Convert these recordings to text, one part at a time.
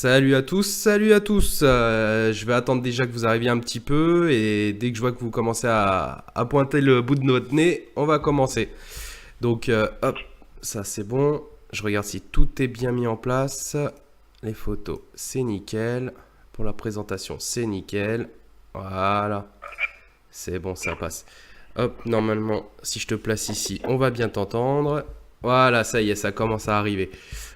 Salut à tous, salut à tous. Je vais attendre déjà que vous arriviez un petit peu et dès que je vois que vous commencez à pointer le bout de notre nez, on va commencer. Donc hop, ça c'est bon. Je regarde si tout est bien mis en place. Les photos, c'est nickel. Pour la présentation, c'est nickel. Voilà, c'est bon, ça passe. Hop, normalement, si je te place ici, on va bien t'entendre. Voilà, ça y est, ça commence à arriver.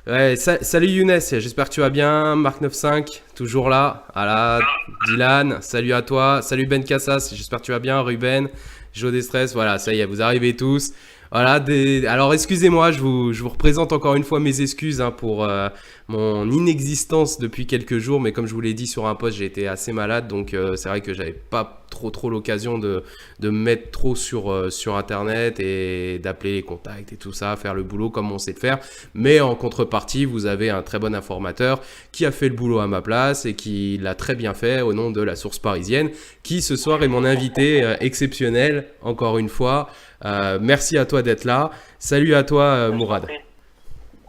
Ouais, salut Younes, j'espère que tu vas bien. Marc 95, toujours là. Voilà, Dylan, salut à toi. Salut Ben Cassas, j'espère que tu vas bien. Ruben, Joe Destress, voilà, ça y est, vous arrivez tous. Voilà, alors excusez-moi, je vous représente encore une fois mes excuses pour mon inexistence depuis quelques jours, mais comme je vous l'ai dit sur un post, j'ai été assez malade, donc c'est vrai que j'avais pas trop l'occasion de me mettre trop sur Internet et d'appeler les contacts et tout ça, faire le boulot comme on sait le faire. Mais en contrepartie, vous avez un très bon informateur qui a fait le boulot à ma place et qui l'a très bien fait au nom de la source parisienne, qui ce soir est mon invité exceptionnel, encore une fois. Merci à toi d'être là. Salut à toi, Mourad.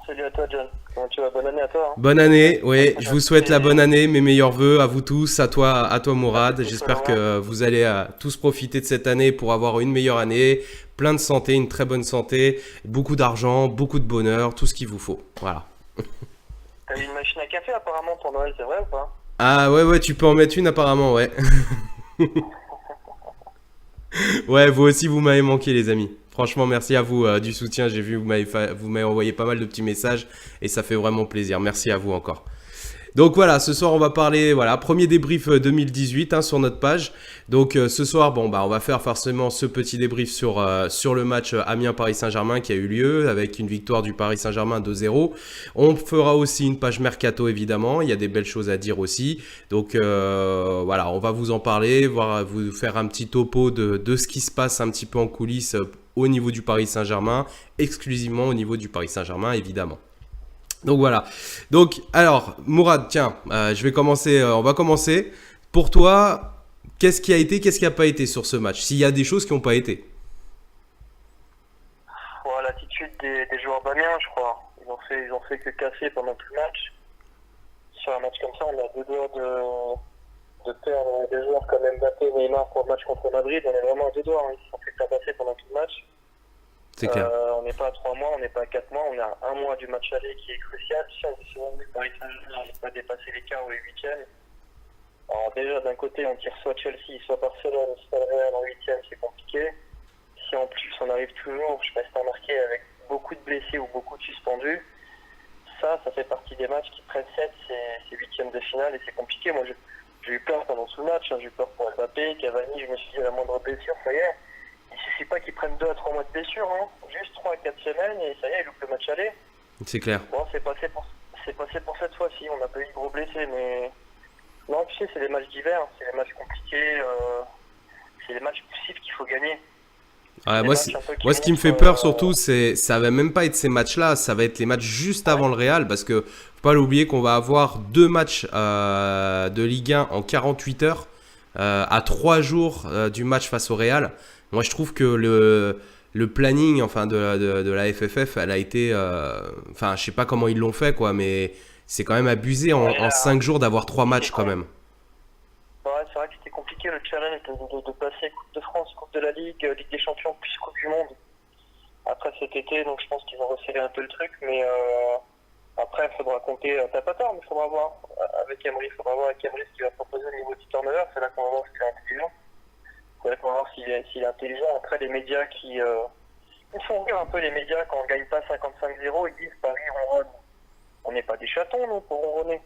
Salut à toi, John. Comment tu vas? Bonne année à toi. Bonne année, oui, je vous souhaite la bonne année, mes meilleurs voeux à vous tous, à toi Mourad. Merci, J'espère que vous allez tous profiter de cette année pour avoir une meilleure année, plein de santé, une très bonne santé, beaucoup d'argent, beaucoup de bonheur, tout ce qu'il vous faut. Voilà. T'as eu une machine à café apparemment pour Noël, c'est vrai ou pas? Ah ouais, tu peux en mettre une apparemment, ouais. Ouais, vous aussi, vous m'avez manqué, les amis. Franchement, merci à vous du soutien. J'ai vu, vous m'avez envoyé pas mal de petits messages et ça fait vraiment plaisir. Merci à vous encore. Donc voilà, ce soir on va parler, voilà, premier débrief 2018 sur notre page. Donc ce soir, bon bah on va faire forcément ce petit débrief sur le match Amiens-Paris Saint-Germain qui a eu lieu avec une victoire du Paris Saint-Germain 2-0. On fera aussi une page mercato évidemment, il y a des belles choses à dire aussi. Donc voilà, on va vous en parler, vous faire un petit topo de ce qui se passe un petit peu en coulisses au niveau du Paris Saint-Germain, exclusivement au niveau du Paris Saint-Germain évidemment. Donc voilà. Donc alors Mourad, tiens, on va commencer. Pour toi, qu'est-ce qui a été, qu'est-ce qui n'a pas été sur ce match? S'il y a des choses qui n'ont pas été. Voilà, l'attitude des joueurs d'Amiens, je crois. Ils ont fait que casser pendant tout le match. Sur un match comme ça, on a deux doigts de perdre des joueurs comme Mbappé, Neymar pour le match contre Madrid. On est vraiment à deux doigts. Ils se sont fait tabasser pendant tout le match. C'est clair. On n'est pas à 3 mois, on n'est pas à 4 mois, on a un mois du match aller qui est crucial. Si on veut se que Paris Saint-Germain n'a pas dépassé les quarts ou les huitièmes, alors déjà d'un côté on tire soit Chelsea, soit Barcelone, soit le Real en huitième, c'est compliqué. Si en plus on arrive toujours, je sais pas si t'as remarqué, avec beaucoup de blessés ou beaucoup de suspendus, ça fait partie des matchs qui précèdent ces huitièmes de finale et c'est compliqué. Moi j'ai eu peur pendant tout le match, j'ai eu peur pour Mbappé, Cavani, je me suis dit à la moindre blessure, ça y est. Il suffit pas qu'ils prennent 2 à 3 mois de blessure, juste 3 à 4 semaines et ça y est, ils loupent le match aller. C'est clair. Bon, c'est passé pour cette fois-ci, on n'a pas eu de gros blessés, mais non, tu sais, c'est les matchs d'hiver, c'est les matchs compliqués, c'est les matchs poussifs qu'il faut gagner. Ouais, moi, ce qui me fait peur surtout, ça va même pas être ces matchs-là, ça va être les matchs juste avant le Real, parce que faut pas l'oublier qu'on va avoir 2 matchs de Ligue 1 en 48 heures, à 3 jours du match face au Real. Moi, je trouve que le planning de la FFF, elle a été... je sais pas comment ils l'ont fait, quoi, mais c'est quand même abusé en 5 jours d'avoir 3 matchs quand même. Ouais, c'est vrai que c'était compliqué le challenge de passer Coupe de France, Coupe de la Ligue, Ligue des Champions, puis Coupe du Monde. Après cet été, donc je pense qu'ils vont resserrer un peu le truc, mais après, il faudra compter, t'as pas tort, mais il faudra voir avec Emery, ce qu'il va proposer au niveau du turnover, c'est là qu'on va voir s'il est intelligent. Il va voir s'il est intelligent. Après, les médias ils font rire un peu les médias quand on ne gagne pas 55-0, ils disent Paris ronronne. On n'est pas des chatons, nous, pour ronronner.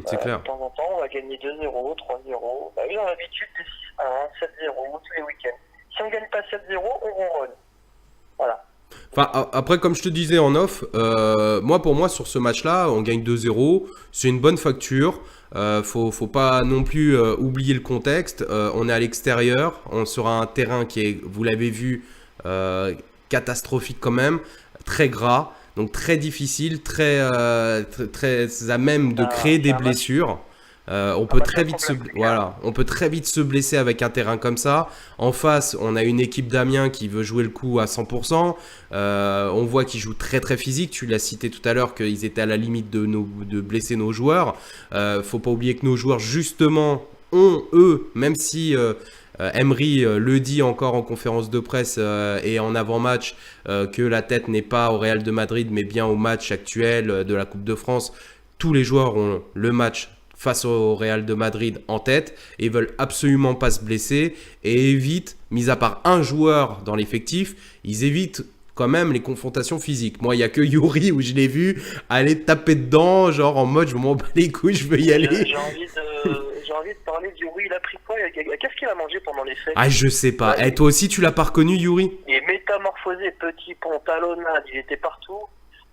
C'est clair. De temps en temps, on va gagner 2-0, 3-0. Ils ont l'habitude de 6-1, 7-0 tous les week-ends. Si on ne gagne pas 7-0, on ronronne. Voilà. Enfin, après, comme je te disais en off, pour moi, sur ce match-là, on gagne 2-0. C'est une bonne facture. Faut pas non plus oublier le contexte. On est à l'extérieur. On sera un terrain qui est, vous l'avez vu, catastrophique quand même. Très gras. Donc très difficile. Très à même de créer des blessures. On peut très vite on peut très vite se blesser avec un terrain comme ça. En face, on a une équipe d'Amiens qui veut jouer le coup à 100%. On voit qu'ils jouent très très physique. Tu l'as cité tout à l'heure qu'ils étaient à la limite de blesser nos joueurs. Faut pas oublier que nos joueurs justement ont même si Emery le dit encore en conférence de presse et en avant-match que la tête n'est pas au Real de Madrid mais bien au match actuel de la Coupe de France. Tous les joueurs ont le match face au Real de Madrid en tête et veulent absolument pas se blesser et évitent, mis à part un joueur dans l'effectif, ils évitent quand même les confrontations physiques. Moi, il n'y a que Yuri où je l'ai vu aller taper dedans, genre en mode je m'en bats les couilles, je veux y aller. J'ai envie de parler de Yuri, il a pris quoi? Qu'est-ce qu'il a mangé pendant les fêtes? Ah, je sais pas. Et toi aussi, tu l'as pas reconnu, Yuri? Il est métamorphosé, petit pont, talonnade, il était partout.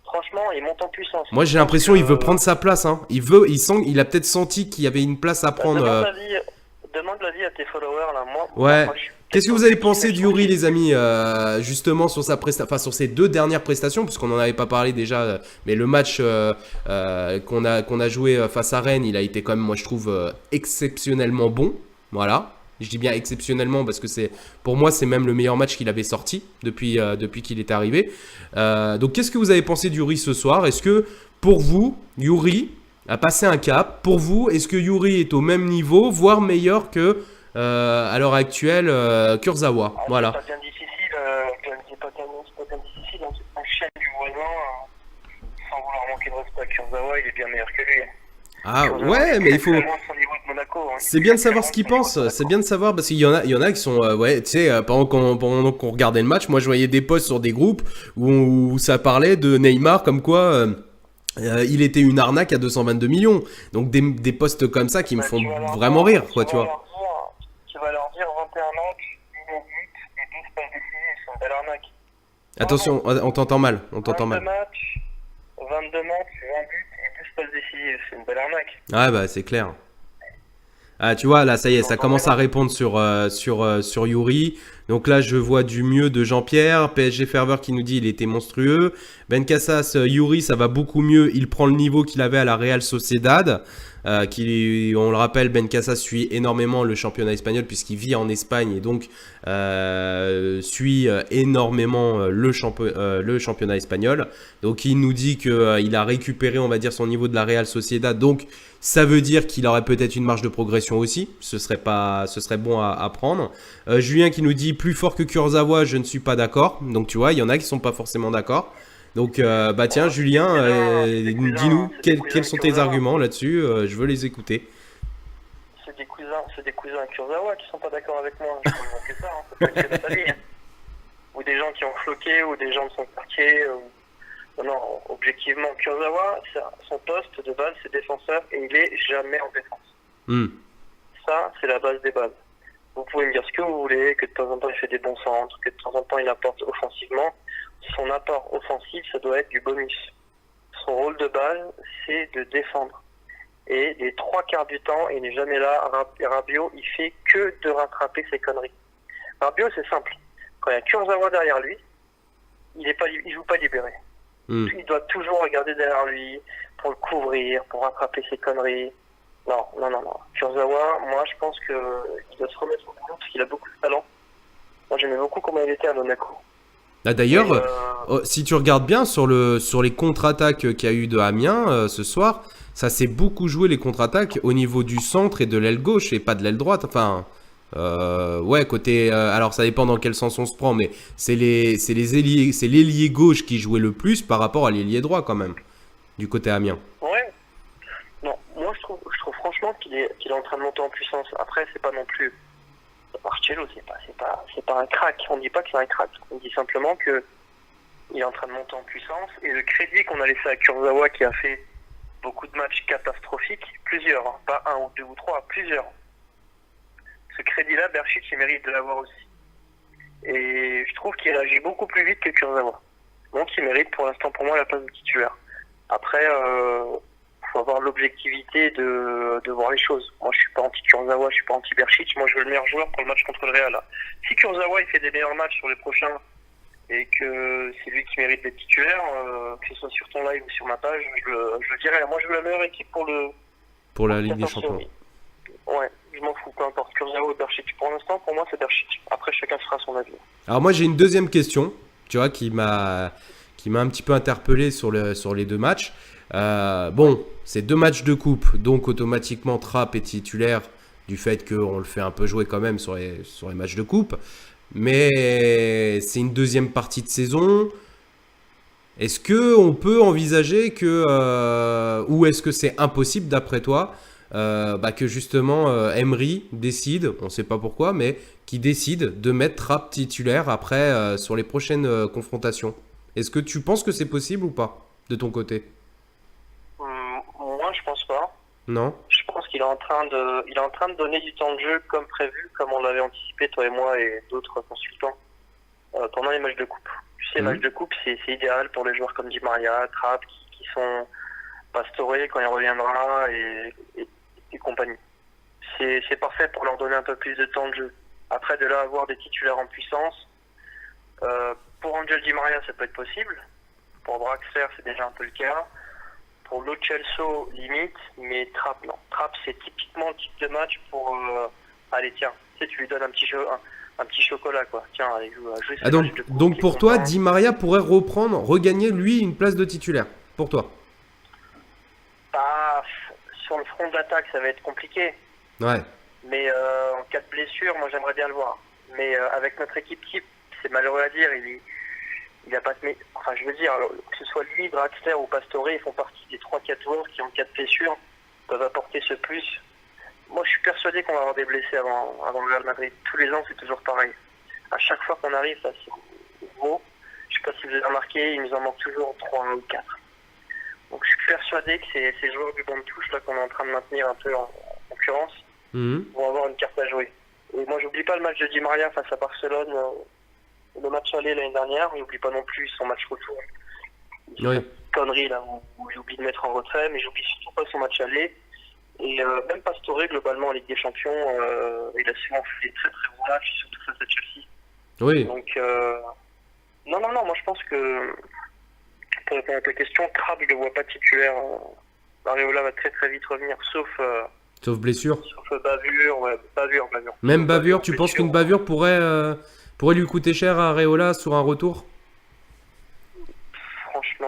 Franchement, il monte en puissance. Moi, j'ai l'impression qu'il veut prendre sa place. Hein. Il a peut-être senti qu'il y avait une place à prendre. Demande l'avis à tes followers là. Ouais. Qu'est-ce que vous avez pensé de Yuri, les amis, justement sur sur ses 2 dernières prestations, puisqu'on n'en avait pas parlé déjà, mais le match qu'on a joué face à Rennes, il a été quand même, moi je trouve, exceptionnellement bon. Voilà. Je dis bien exceptionnellement parce que pour moi, c'est même le meilleur match qu'il avait sorti depuis qu'il est arrivé. Donc, qu'est-ce que vous avez pensé de Yuri ce soir? Est-ce que, pour vous, Yuri a passé un cap? Pour vous, est-ce que Yuri est au même niveau, voire meilleur que, à l'heure actuelle, Kurzawa? Voilà. C'est pas bien difficile, on chaîne du voisin, sans vouloir manquer de respect à Kurzawa, il est bien meilleur que lui. Ah ouais, mais il faut. C'est bien de savoir ce qu'ils pensent. C'est bien de savoir parce qu'il y en a qui sont ouais, tu sais, pendant qu'on regardait le match, moi je voyais des posts sur des groupes où ça parlait de Neymar comme quoi il était une arnaque à 222 millions. Donc des posts comme ça qui me font vraiment rire, quoi, tu vois. Tu vas leur dire 21 matchs, 1 but et 12 passes décisives, c'est une belle arnaque. Attention, on t'entend mal, 22 matchs, 20 buts et 12 passes décisives, c'est une belle arnaque. Ah bah c'est clair. Ah, tu vois, là, ça y est, ça commence à répondre sur Yuri. Donc là, je vois du mieux de Jean-Pierre. PSG Ferveur qui nous dit il était monstrueux. Ben Cassas, Yuri, ça va beaucoup mieux. Il prend le niveau qu'il avait à la Real Sociedad. On le rappelle, Ben Cassas suit énormément le championnat espagnol puisqu'il vit en Espagne et donc suit énormément le championnat espagnol. Donc il nous dit qu'il a récupéré, on va dire, son niveau de la Real Sociedad. Donc ça veut dire qu'il aurait peut-être une marge de progression aussi. Ce serait bon à prendre. Julien qui nous dit plus fort que Kurzawa, je ne suis pas d'accord. Donc tu vois, il y en a qui sont pas forcément d'accord. Donc bah tiens, Julien, dis-nous quels sont tes arguments là-dessus. Je veux les écouter. C'est des cousins à Kurzawa qui sont pas d'accord avec moi. Je peux manquer ça, hein. Ça peut être que famille. Ou des gens qui ont floqué, ou des gens de son quartier. Non, objectivement, Kurzawa, son poste de base, c'est défenseur et il est jamais en défense. Ça, c'est la base des bases. Vous pouvez me dire ce que vous voulez, que de temps en temps il fait des bons centres, que de temps en temps il apporte offensivement. Son apport offensif, ça doit être du bonus. Son rôle de base, c'est de défendre. Et les 3/4 du temps, il n'est jamais là. Rabiot, il fait que de rattraper ses conneries. Rabiot, c'est simple. Quand il y a Kurzawa derrière lui, il joue pas libéré. Il doit toujours regarder derrière lui pour le couvrir, pour rattraper ses conneries. Non. Kurzawa, moi, je pense qu'il doit se remettre au boulot parce qu'il a beaucoup de talent. Moi, j'aimais beaucoup comment il était à Monaco. Ah, d'ailleurs, si tu regardes bien sur les contre-attaques qu'il y a eu de Amiens ce soir, ça s'est beaucoup joué les contre-attaques au niveau du centre et de l'aile gauche et pas de l'aile droite. Enfin, ouais, côté. Alors, ça dépend dans quel sens on se prend, mais c'est l'ailier gauche qui jouait le plus par rapport à l'ailier droit quand même du côté Amiens. Ouais. Non, moi je trouve franchement qu'il est en train de monter en puissance. Après, c'est pas non plus. Marcello, c'est pas un crack. On dit pas que c'est un crack. On dit simplement que il est en train de monter en puissance et le crédit qu'on a laissé à Kurzawa qui a fait beaucoup de matchs catastrophiques, plusieurs, hein, pas 1 ou 2 ou 3, plusieurs. Ce crédit-là, Berchich, il mérite de l'avoir aussi. Et je trouve qu'il réagit beaucoup plus vite que Kurzawa. Donc il mérite pour l'instant pour moi la place de titulaire. Après, faut avoir l'objectivité de voir les choses. Moi, je suis pas anti-Kurzawa, je suis pas anti-Berchich. Moi, je veux le meilleur joueur pour le match contre le Real. Si Kurzawa il fait des meilleurs matchs sur les prochains et que c'est lui qui mérite d'être titulaire, que ce soit sur ton live ou sur ma page, je le dirai. Moi, je veux la meilleure équipe pour pour la Ligue des Champions. Oui. Ouais, je m'en fous, peu importe. Kurzawa ou Berchic. Pour l'instant, pour moi, c'est Berchic. Après, chacun fera son avis. Alors moi j'ai une deuxième question, tu vois, qui m'a un petit peu interpellé sur les deux matchs. Bon, c'est deux matchs de coupe, donc automatiquement Trapp est titulaire du fait qu'on le fait un peu jouer quand même sur les matchs de coupe. Mais c'est une deuxième partie de saison. Est-ce qu'on peut envisager que, ou est-ce que c'est impossible d'après toi, que justement Emery décide, on ne sait pas pourquoi, mais qui décide de mettre Trapp titulaire après sur les prochaines confrontations? Est-ce que tu penses que c'est possible ou pas, de ton côté? Moi, je pense pas. Non? Je pense qu'il est en train de donner du temps de jeu comme prévu, comme on l'avait anticipé, toi et moi et d'autres consultants, pendant les matchs de coupe. Tu sais, les matchs de coupe, c'est idéal pour les joueurs comme Di Maria, Trapp, qui sont pastorés quand il reviendra et compagnie. C'est parfait pour leur donner un peu plus de temps de jeu. Après, de là avoir des titulaires en puissance, pour Angel Di Maria, ça peut être possible. Pour Draxler, c'est déjà un peu le cas. Pour Lo Celso, limite, mais Trapp, non. Trapp, c'est typiquement le type de match pour... allez, tiens, tu lui donnes un petit chocolat, quoi. Tiens, allez, jouer Ah donc pour toi, Di Maria pourrait regagner, lui, une place de titulaire, pour toi? Sur le front d'attaque, ça va être compliqué. Ouais. Mais en cas de blessure, moi, j'aimerais bien le voir. Mais avec notre équipe type, c'est malheureux à dire, il a pas de... Enfin, je veux dire, que ce soit lui, Draxler ou Pastore, ils font partie des 3-4 joueurs qui, en cas de blessure, peuvent apporter ce plus. Moi, je suis persuadé qu'on va avoir des blessés avant le Real Madrid. Tous les ans, c'est toujours pareil. À chaque fois qu'on arrive, ça c'est gros. Je sais pas si vous avez remarqué, il nous en manque toujours 3 ou 4. Donc, je suis persuadé que ces joueurs du banc de touche là qu'on est en train de maintenir un peu en concurrence vont avoir une carte à jouer. Et moi, j'oublie pas le match de Di Maria face à Barcelone. Le match aller l'année dernière, j'oublie pas non plus son match retour. Oui. Connerie là où j'oublie de mettre en retrait, mais j'oublie surtout pas son match aller. Et même Pastore, globalement en Ligue des Champions, il a souvent fait des très très bons matchs, surtout face à Chelsea. Oui. Donc non, moi je pense que pour répondre à ta question, Trapp, je le vois pas titulaire. Areola va très très vite revenir, sauf blessure. Sauf bavure, bavure. Même bavure, tu penses qu'une bavure pourrait lui coûter cher à Areola sur un retour? Franchement...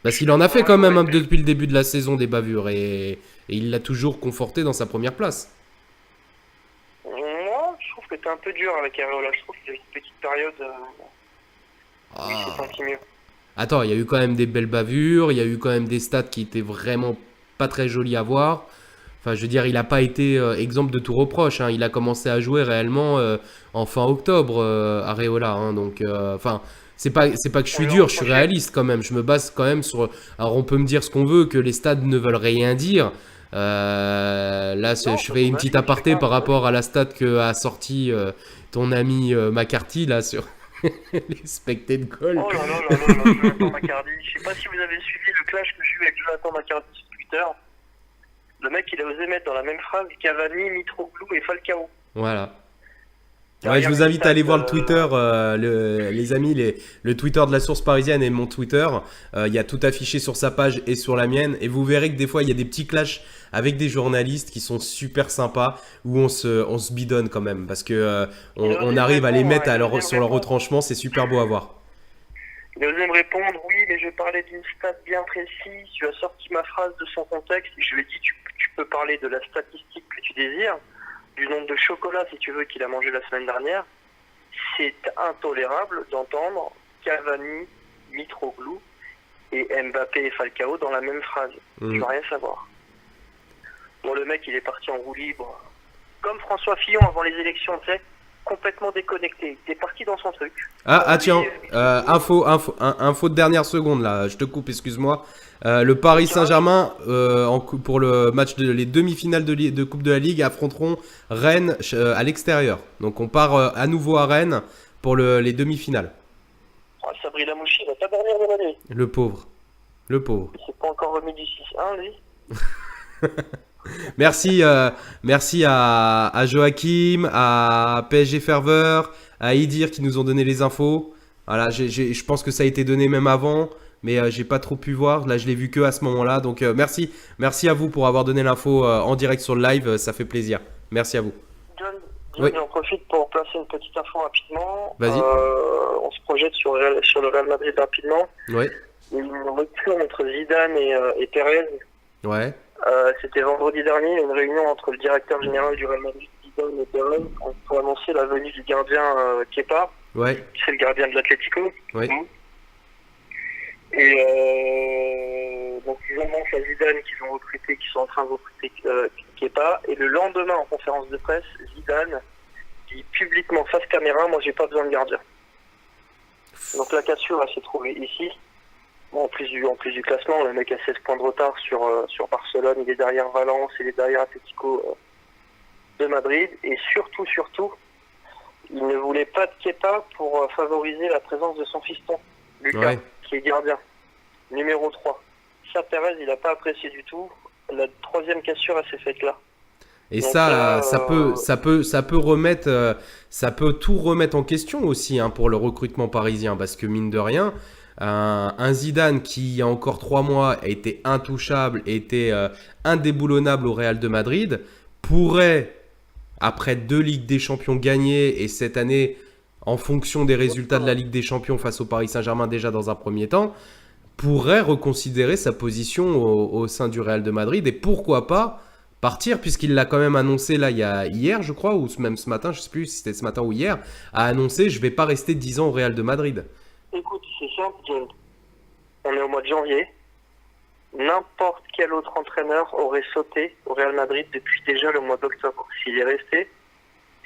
Parce qu'il en a fait quand même depuis le début de la saison des bavures et il l'a toujours conforté dans sa première place. Moi, je trouve que t'es un peu dur avec Areola. Je trouve qu'il y a une petite période où il s'est senti mieux. Attends, il y a eu quand même des belles bavures, il y a eu quand même des stats qui étaient vraiment pas très jolis à voir. Enfin, je veux dire, il n'a pas été exemple de tout reproche. Hein. Il a commencé à jouer réellement en fin octobre, Areola. Hein. Donc, c'est pas que je suis dur, je suis réaliste quand même. Je me base quand même sur... Alors, on peut me dire ce qu'on veut, que les stades ne veulent rien dire. Là, je ferai une petite aparté par rapport à la stat que a sorti ton ami McCarthy, là, sur les expected goals. Oh là là, Jonathan McCarthy. Je sais pas si vous avez suivi le clash que j'ai eu avec Jonathan McCarthy sur Twitter. Le mec, il a osé mettre dans la même phrase Cavani, Mitroglou et Falcao. Voilà. Ouais, je vous invite à aller voir le Twitter, les amis, le Twitter de la source parisienne et mon Twitter. Il y a tout affiché sur sa page et sur la mienne. Et vous verrez que des fois, il y a des petits clashs avec des journalistes qui sont super sympas, où on se bidonne quand même. Parce que on arrive à les mettre sur leur retranchement, c'est super beau à voir. Il a osé me répondre, oui, mais je parlais d'une stat bien précise. Tu as sorti ma phrase de son contexte. Je lui ai dit, tu peux parler de la statistique que tu désires, du nombre de chocolats, si tu veux, qu'il a mangé la semaine dernière. C'est intolérable d'entendre Cavani, Mitroglou et Mbappé et Falcao dans la même phrase. Je veux rien savoir. Bon, le mec, il est parti en roue libre. Comme François Fillon avant les élections, tu sais, complètement déconnecté. Il est parti dans son truc. Tiens, info de dernière seconde, là. Je te coupe, excuse-moi. Le Paris Saint-Germain, pour le match les demi-finales de Coupe de la Ligue, affronteront Rennes à l'extérieur. Donc on part à nouveau à Rennes pour les demi-finales. Oh, Sabri Lamouchi, il va pas dormir de la nuit. Le pauvre. Il s'est pas encore remis du 6-1, lui. Merci à Joachim, à PSG Ferveur, à Idir qui nous ont donné les infos. Voilà, je pense que ça a été donné même avant. mais j'ai pas trop pu voir. Là, je l'ai vu que à ce moment-là. Donc, merci à vous pour avoir donné l'info en direct sur le live. Ça fait plaisir. Merci à vous. John, Oui. j'en profite pour placer une petite info rapidement. Vas-y. On se projette sur le Real Madrid rapidement. Ouais. Une rupture entre Zidane et Pérez. Ouais. C'était vendredi dernier, une réunion entre le directeur général du Real Madrid, Zidane et Pérez, pour annoncer la venue du gardien Kepa, Ouais. c'est le gardien de l'Atlético. Ouais. Et donc ils annoncent à Zidane qu'ils ont recruté, qu'ils sont en train de recruter Kepa. Et le lendemain, en conférence de presse, Zidane dit publiquement face caméra, moi j'ai pas besoin de gardien. Donc la cassure elle s'est trouvée ici. Bon, en plus du classement, le mec a 16 points de retard sur Barcelone, il est derrière Valence, il est derrière Atlético de Madrid. Et surtout, il ne voulait pas de Kepa pour favoriser la présence de son fiston, Lucas, Ouais. qui est gardien, numéro 3. Ça, Pérez, il n'a pas apprécié du tout. La troisième cassure, elle s'est faite là. Et Donc, ça peut tout remettre en question aussi hein, pour le recrutement parisien, parce que mine de rien, un Zidane qui il y a encore 3 mois était intouchable, était indéboulonnable au Real de Madrid, pourrait, après 2 Ligues des Champions gagnées et cette année, en fonction des résultats de la Ligue des Champions face au Paris Saint-Germain déjà dans un premier temps, pourrait reconsidérer sa position au sein du Real de Madrid et pourquoi pas partir, puisqu'il l'a quand même annoncé là hier je crois, ou même ce matin, je ne sais plus si c'était ce matin ou hier, a annoncé je ne vais pas rester 10 ans au Real de Madrid. Écoute, c'est simple, John. On est au mois de janvier. N'importe quel autre entraîneur aurait sauté au Real Madrid depuis déjà le mois d'octobre. S'il est resté,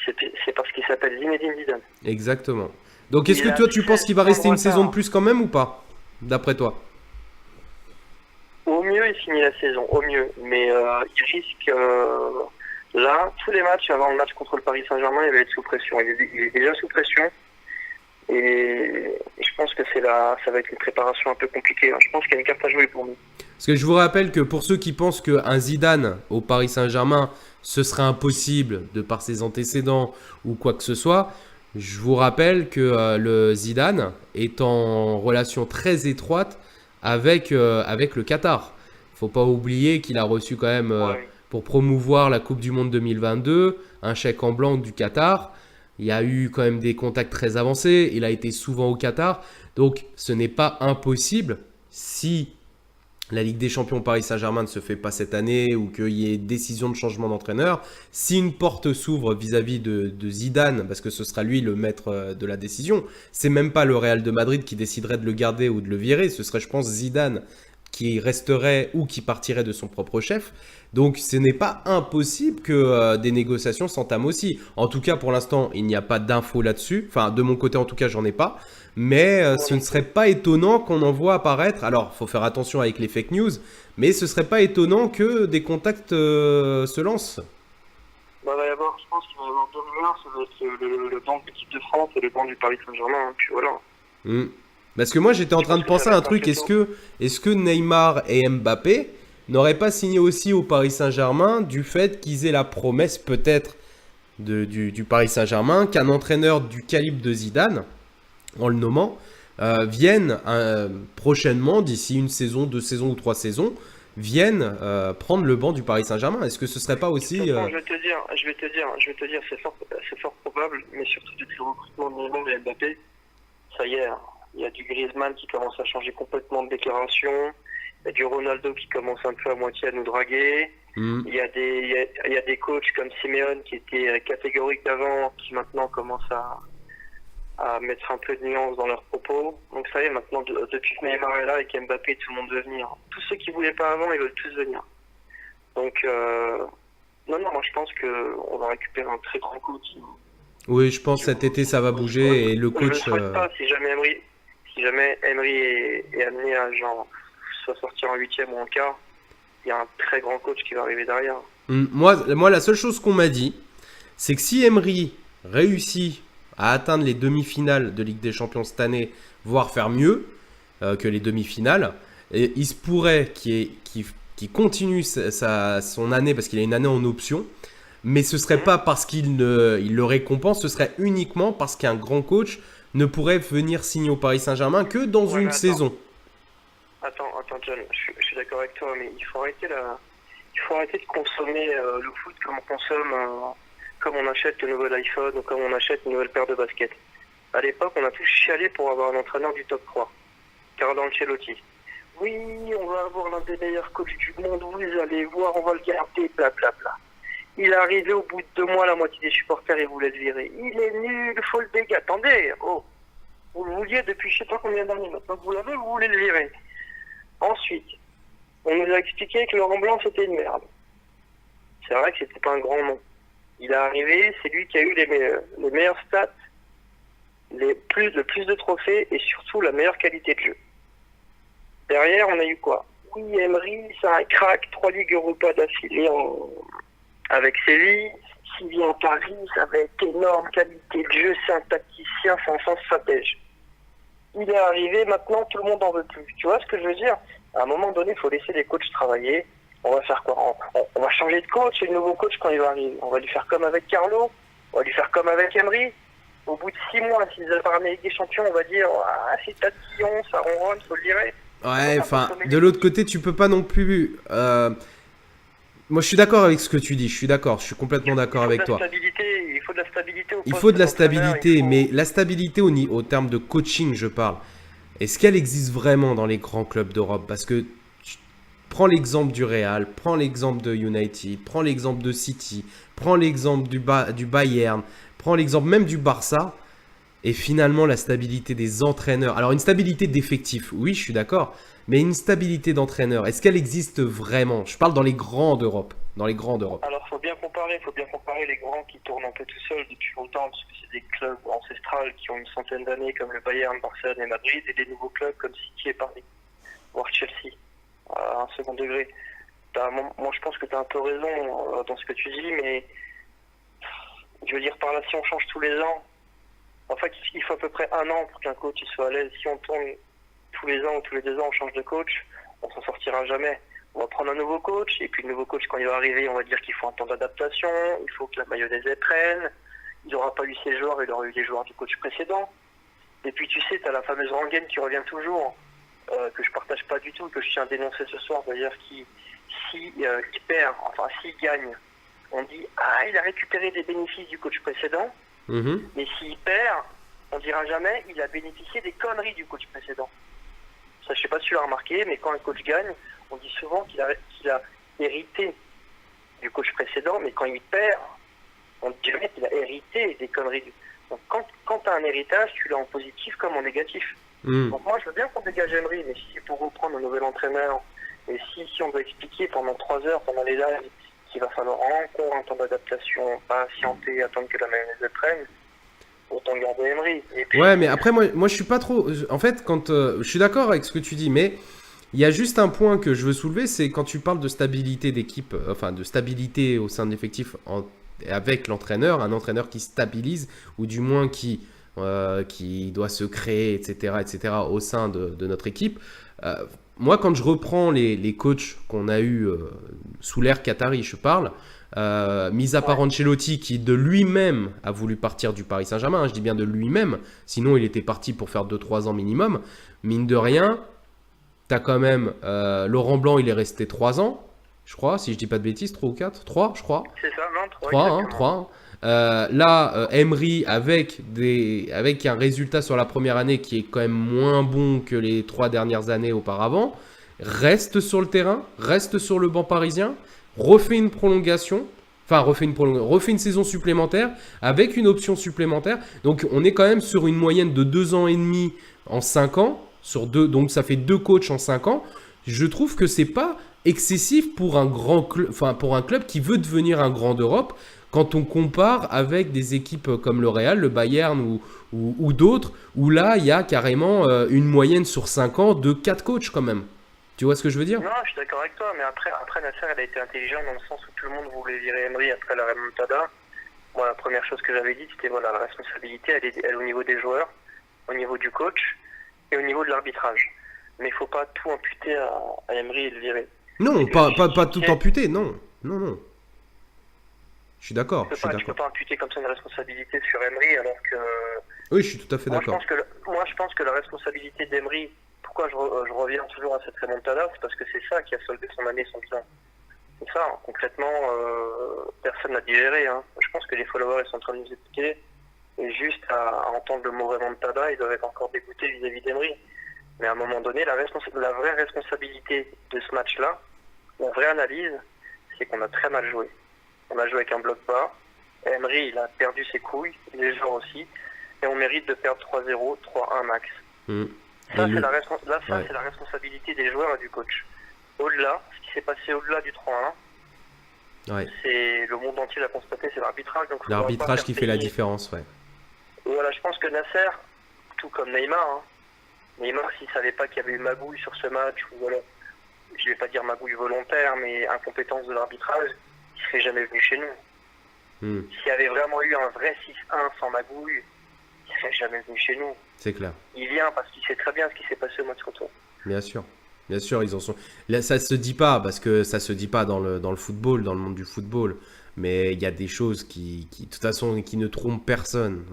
c'est parce qu'il s'appelle Zinedine Zidane. Exactement. Donc est-ce Il que a toi tu penses qu'il va rester une 16 points de saison de retard. plus quand même ou pas, d'après toi? Au mieux, il finit la saison, au mieux. Mais il risque, là, tous les matchs avant le match contre le Paris Saint-Germain, il va être sous pression. Il est déjà sous pression. Et je pense que ça va être une préparation un peu compliquée. Je pense qu'il y a une carte à jouer pour nous. Parce que je vous rappelle que pour ceux qui pensent qu'un Zidane au Paris Saint-Germain, ce serait impossible de par ses antécédents ou quoi que ce soit, je vous rappelle que le Zidane est en relation très étroite avec le Qatar. Il ne faut pas oublier qu'il a reçu quand même, Ouais. pour promouvoir la Coupe du Monde 2022, un chèque en blanc du Qatar. Il y a eu quand même des contacts très avancés. Il a été souvent au Qatar. Donc, ce n'est pas impossible si la Ligue des Champions Paris Saint-Germain ne se fait pas cette année ou qu'il y ait décision de changement d'entraîneur. Si une porte s'ouvre vis-à-vis de Zidane, parce que ce sera lui le maître de la décision, c'est même pas le Real de Madrid qui déciderait de le garder ou de le virer. Ce serait, je pense, Zidane qui resterait ou qui partirait de son propre chef. Donc ce n'est pas impossible que des négociations s'entament aussi. En tout cas, pour l'instant, il n'y a pas d'infos là-dessus. Enfin, de mon côté, en tout cas, j'en ai pas. Mais ce ne serait pas étonnant qu'on en voit apparaître. Alors, il faut faire attention avec les fake news. Mais ce ne serait pas étonnant que des contacts se lancent. Bah, va y avoir, je pense qu'il va y avoir 2 rumeurs. Ça va être le banc de l'équipe de France et le banc du Paris Saint-Germain. Puis voilà. Parce que moi, j'étais en Je train pense de que penser ça à va un être truc. inquiétant. Est-ce que Neymar et Mbappé n'auraient pas signé aussi au Paris Saint-Germain du fait qu'ils aient la promesse peut-être du Paris Saint-Germain qu'un entraîneur du calibre de Zidane, en le nommant, vienne prochainement, d'ici une saison, 2 saisons ou 3 saisons, vienne prendre le banc du Paris Saint-Germain. Est-ce que ce serait pas aussi... De toute façon, je vais te dire, c'est fort probable, mais surtout depuis le recrutement de Neymar et Mbappé, ça y est, hein, il y a du Griezmann qui commence à changer complètement de déclaration, il y a du Ronaldo qui commence un peu à moitié à nous draguer, il y a des coachs comme Simeone qui étaient catégoriques avant, qui maintenant commencent à mettre un peu de nuance dans leurs propos. Donc ça y est, maintenant, depuis que Neymar est là et qu'Mbappé, tout le monde veut venir. Tous ceux qui voulaient pas avant, ils veulent tous venir. Donc, non, moi je pense qu'on va récupérer un très grand coach. Oui, je pense cet été ça va bouger et le Je ne coach... souhaite pas si jamais Emery est amené à genre soit sortir en 8e ou en quart, il y a un très grand coach qui va arriver derrière. Moi, la seule chose qu'on m'a dit, c'est que si Emery réussit à atteindre les demi-finales de Ligue des Champions cette année, voire faire mieux que les demi-finales, et il se pourrait qu'il continue son année, parce qu'il a une année en option, mais ce ne serait pas parce qu'il le récompense, ce serait uniquement parce qu'un grand coach ne pourrait venir signer au Paris Saint-Germain que dans une saison. attends, John, je suis d'accord avec toi, mais il faut arrêter de consommer le foot comme on consomme, comme on achète le nouvel iPhone ou comme on achète une nouvelle paire de baskets. À l'époque, on a tous chialé pour avoir un entraîneur du top 3, Carlo Ancelotti. Oui, on va avoir l'un des meilleurs coachs du monde, vous allez voir, on va le garder, blablabla. Il est arrivé au bout de 2 mois, la moitié des supporters, ils voulaient le virer. Il est nul, il faut le dégager. Attendez, oh, vous le vouliez depuis je sais pas combien d'années, maintenant que vous l'avez, vous voulez le virer. Ensuite, on nous a expliqué que Laurent Blanc c'était une merde. C'est vrai que c'était pas un grand nom. Il est arrivé, c'est lui qui a eu les meilleurs stats, le plus de trophées et surtout la meilleure qualité de jeu. Derrière, on a eu quoi? Oui, Emery, c'est un crack, 3 Ligues Europa d'affilée avec Séville. S'il vient à Paris, ça va être énorme, qualité de jeu, c'est un tacticien, c'est un sens stratège. Il est arrivé, maintenant tout le monde en veut plus. Tu vois ce que je veux dire? À un moment donné, il faut laisser les coachs travailler. On va faire quoi? On va changer de coach, et le nouveau coach quand il va arriver. On va lui faire comme avec Carlo, on va lui faire comme avec Emery. Au bout de 6 mois, s'ils avaient pas ramené avec des champions, on va dire ah, c'est tatillon, ça ronronne, faut le virer. Ouais, enfin, de l'autre côté, tu peux pas non plus. Moi, je suis d'accord avec ce que tu dis. Je suis d'accord. Je suis complètement d'accord avec toi. Il faut de la stabilité. Il faut de la stabilité, mais la stabilité au terme de coaching, je parle. Est-ce qu'elle existe vraiment dans les grands clubs d'Europe? Parce que prends l'exemple du Real, prends l'exemple de United, prends l'exemple de City, prends l'exemple du Bayern, prends l'exemple même du Barça. Et finalement, la stabilité des entraîneurs. Alors, une stabilité d'effectifs, oui, je suis d'accord. Mais une stabilité d'entraîneur, est-ce qu'elle existe vraiment? Je parle dans les grands d'Europe. Dans les grands d'Europe. Alors, faut bien comparer les grands qui tournent un peu tout seuls depuis longtemps, parce que c'est des clubs ancestrales qui ont une centaine d'années, comme le Bayern, Barcelone et Madrid, et des nouveaux clubs comme City et Paris, voire Chelsea, à un second degré. Moi, je pense que tu as un peu raison dans ce que tu dis, mais je veux dire par là, si on change tous les ans, en fait, il faut à peu près 1 an pour qu'un coach il soit à l'aise. Si on tourne tous les ans ou tous les 2 ans, on change de coach, on s'en sortira jamais. On va prendre un nouveau coach, et puis le nouveau coach, quand il va arriver, on va dire qu'il faut un temps d'adaptation, il faut que la mayonnaise elle prenne, il n'aura pas eu ses joueurs, il aura eu les joueurs du coach précédent. Et puis tu sais, tu as la fameuse rengaine qui revient toujours, que je partage pas du tout, que je tiens à dénoncer ce soir, c'est-à-dire qu'il perd, enfin s'il gagne, on dit « Ah, il a récupéré des bénéfices du coach précédent », mais s'il perd, on dira jamais il a bénéficié des conneries du coach précédent. Ça, je sais pas si tu l'as remarqué, mais quand un coach gagne, on dit souvent qu'il a hérité du coach précédent, mais quand il perd, on dirait qu'il a hérité des conneries. Donc quand tu as un héritage, tu l'as en positif comme en négatif. Donc moi, je veux bien qu'on dégage Emery, mais si c'est pour reprendre un nouvel entraîneur, et si on doit expliquer pendant 3 heures, pendant les lives, qu'il va falloir encore un temps d'adaptation, patienter, attendre que la mayonnaise prenne, autant garder Emery. Puis... Ouais, mais après, moi je suis pas trop... En fait, je suis d'accord avec ce que tu dis, mais il y a juste un point que je veux soulever, c'est quand tu parles de stabilité d'équipe, enfin de stabilité au sein de l'effectif avec l'entraîneur, un entraîneur qui stabilise, ou du moins qui doit se créer, etc., au sein de notre équipe. Moi, quand je reprends les coachs qu'on a eus sous l'ère Qatari, je parle, mis à part Ancelotti qui de lui-même a voulu partir du Paris Saint-Germain, je dis bien de lui-même, sinon il était parti pour faire 2-3 ans minimum, mine de rien, tu as quand même Laurent Blanc, il est resté 3 ans, je crois, si je dis pas de bêtises, 3 ou 4, 3 je crois. C'est ça, non, 3. 3. Là, Emery, avec un résultat sur la première année qui est quand même moins bon que les 3 dernières années auparavant, reste sur le terrain, reste sur le banc parisien, refait une prolongation, refait une saison supplémentaire avec une option supplémentaire. Donc, on est quand même sur une moyenne de 2 ans et demi en 5 ans, donc ça fait 2 coachs en 5 ans. Je trouve que c'est pas excessif pour un pour un club qui veut devenir un grand d'Europe. Quand on compare avec des équipes comme le Real, le Bayern ou d'autres, où là, il y a carrément une moyenne sur 5 ans de 4 coachs quand même. Tu vois ce que je veux dire? Non, je suis d'accord avec toi, mais après Nasser, elle a été intelligente dans le sens où tout le monde voulait virer Emery après la remontada. Moi, la première chose que j'avais dit, c'était voilà, la responsabilité, elle est au niveau des joueurs, au niveau du coach et au niveau de l'arbitrage. Mais il ne faut pas tout imputer à Emery et le virer. Non, pas tout amputer, non. Non. Je suis d'accord. Tu ne peux pas imputer comme ça une responsabilité sur Emery alors que... Oui, je suis tout à fait d'accord. Moi, je pense que la responsabilité d'Emery, pourquoi je reviens toujours à cette remontada, c'est parce que c'est ça qui a soldé son année sans bilan. C'est ça, hein. Concrètement, personne n'a digéré. Hein. Je pense que les followers ils sont en train de nous écouter, et juste à entendre le mot remontada, ils doivent être encore dégoûtés vis-à-vis d'Emery. Mais à un moment donné, la vraie responsabilité de ce match-là, la vraie analyse, c'est qu'on a très mal joué. On a joué avec un bloc bas, Emery il a perdu ses couilles, les joueurs aussi, et on mérite de perdre 3-0, 3-1 max. Ça, c'est la responsabilité des joueurs et du coach. Au-delà, ce qui s'est passé au-delà du 3-1, c'est le monde entier l'a constaté, c'est l'arbitrage. Donc l'arbitrage qui fait la différence, ouais. Voilà, je pense que Nasser, tout comme Neymar, hein, Neymar, s'il ne savait pas qu'il y avait eu magouille sur ce match, ou voilà, je ne vais pas dire magouille volontaire, mais incompétence de l'arbitrage, il ne serait jamais venu chez nous. S'il y avait vraiment eu un vrai 6-1 sans magouille, il ne serait jamais venu chez nous. C'est clair. Il vient parce qu'il sait très bien ce qui s'est passé au match retour. Bien sûr, ils en sont. Là, ça se dit pas parce que ça se dit pas dans le football, dans le monde du football. Mais il y a des choses qui, de toute façon, qui ne trompent personne.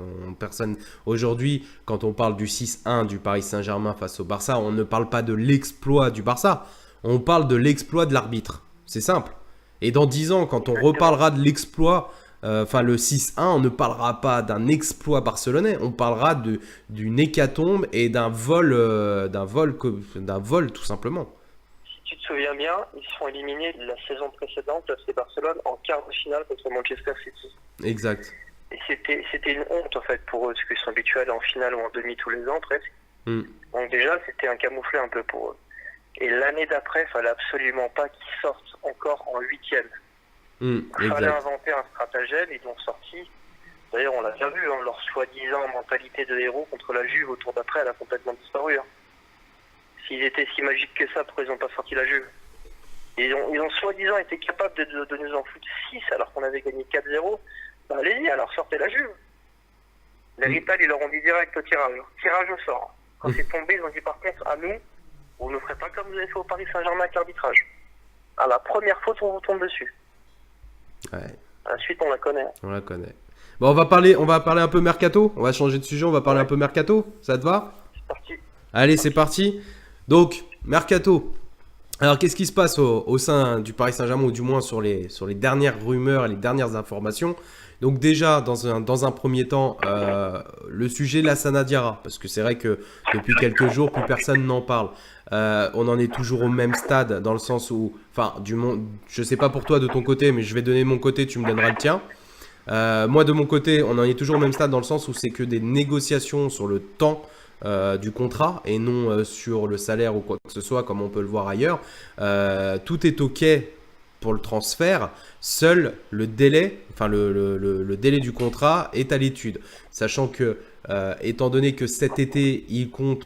Aujourd'hui, quand on parle du 6-1 du Paris Saint-Germain face au Barça, on ne parle pas de l'exploit du Barça. On parle de l'exploit de l'arbitre. C'est simple. Et dans 10 ans, quand on reparlera de l'exploit, le 6-1, on ne parlera pas d'un exploit barcelonais. On parlera d'une hécatombe et d'un vol tout simplement. Si tu te souviens bien, ils se sont éliminés de la saison précédente, FC Barcelone, en quart de finale contre Manchester City. Exact. Et c'était une honte en fait pour eux, parce qu'ils sont habitués à aller en finale ou en demi tous les ans presque. Donc déjà, c'était un camouflet un peu pour eux. Et l'année d'après, il fallait absolument pas qu'ils sortent encore en huitième. Il fallait inventer un stratagème, ils l'ont sorti. D'ailleurs, on l'a bien vu, hein, leur soi-disant mentalité de héros contre la Juve au tour d'après, elle a complètement disparu. Hein. S'ils étaient si magiques que ça, pourquoi ils n'ont pas sorti la Juve? Ils ont soi-disant été capables de nous en foutre 6 alors qu'on avait gagné 4-0. Bah, allez-y, alors sortez la Juve. Les Rital, ils leur ont dit direct au tirage au sort. Quand c'est tombé, ils ont dit par contre, à nous, vous ne ferez pas comme vous avez fait au Paris Saint-Germain avec l'arbitrage. À la première faute, on vous tombe dessus. Ouais. Ensuite, on la connaît. On la connaît. Bon, on va parler un peu mercato. On va changer de sujet, on va parler un peu mercato. Ça te va? C'est parti. Allez, c'est parti. Donc, mercato. Alors, qu'est-ce qui se passe au sein du Paris Saint-Germain, ou du moins sur les dernières rumeurs et les dernières informations? Donc déjà, dans un premier temps, le sujet Lassana Diarra, parce que c'est vrai que depuis quelques jours, plus personne n'en parle. On en est toujours au même stade, dans le sens où, je sais pas pour toi de ton côté, mais je vais donner mon côté, tu me donneras le tien. Moi, de mon côté, on en est toujours au même stade, dans le sens où c'est que des négociations sur le temps du contrat et non sur le salaire ou quoi que ce soit, comme on peut le voir ailleurs. Tout est OK pour le transfert, seul le délai, le délai du contrat est à l'étude. Sachant que, étant donné que cet été,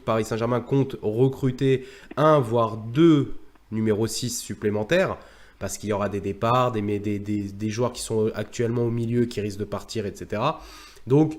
Paris Saint-Germain compte recruter 1 voire 2 numéro 6 supplémentaires, parce qu'il y aura des départs, des joueurs qui sont actuellement au milieu qui risquent de partir, etc. Donc,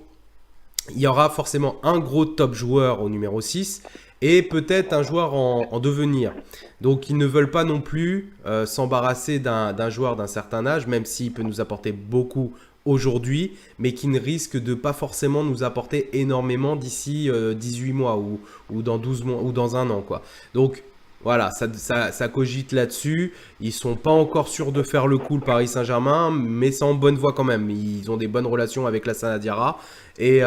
il y aura forcément un gros top joueur au numéro 6 et peut-être un joueur en devenir. Donc, ils ne veulent pas non plus s'embarrasser d'un joueur d'un certain âge, même s'il peut nous apporter beaucoup aujourd'hui, mais qui ne risque de pas forcément nous apporter énormément d'ici 18 mois ou dans 12 mois ou dans un an, quoi. Donc, voilà, ça cogite là-dessus. Ils sont pas encore sûrs de faire le coup, le Paris Saint-Germain, mais c'est en bonne voie quand même. Ils ont des bonnes relations avec Lassana Diarra et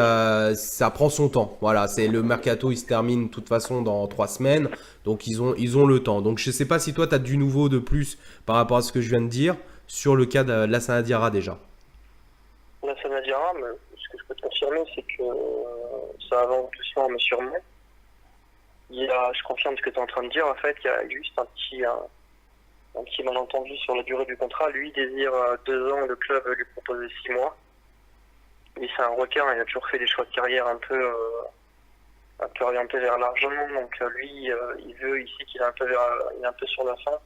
ça prend son temps. Voilà, le mercato, il se termine de toute façon dans 3 semaines, donc ils ont le temps. Donc je sais pas si toi, tu as du nouveau de plus par rapport à ce que je viens de dire sur le cas de Lassana Diarra déjà. Lassana Diarra, ce que je peux te confirmer, c'est que ça avance doucement mais sûrement. Je confirme ce que tu es en train de dire. En fait, il y a juste un petit malentendu sur la durée du contrat. Lui, il désire 2 ans, le club lui proposer 6 mois. Lui, c'est un requin, il a toujours fait des choix de carrière un peu orientés vers l'argent. Donc lui, il veut ici qu'il est un peu sur la fin.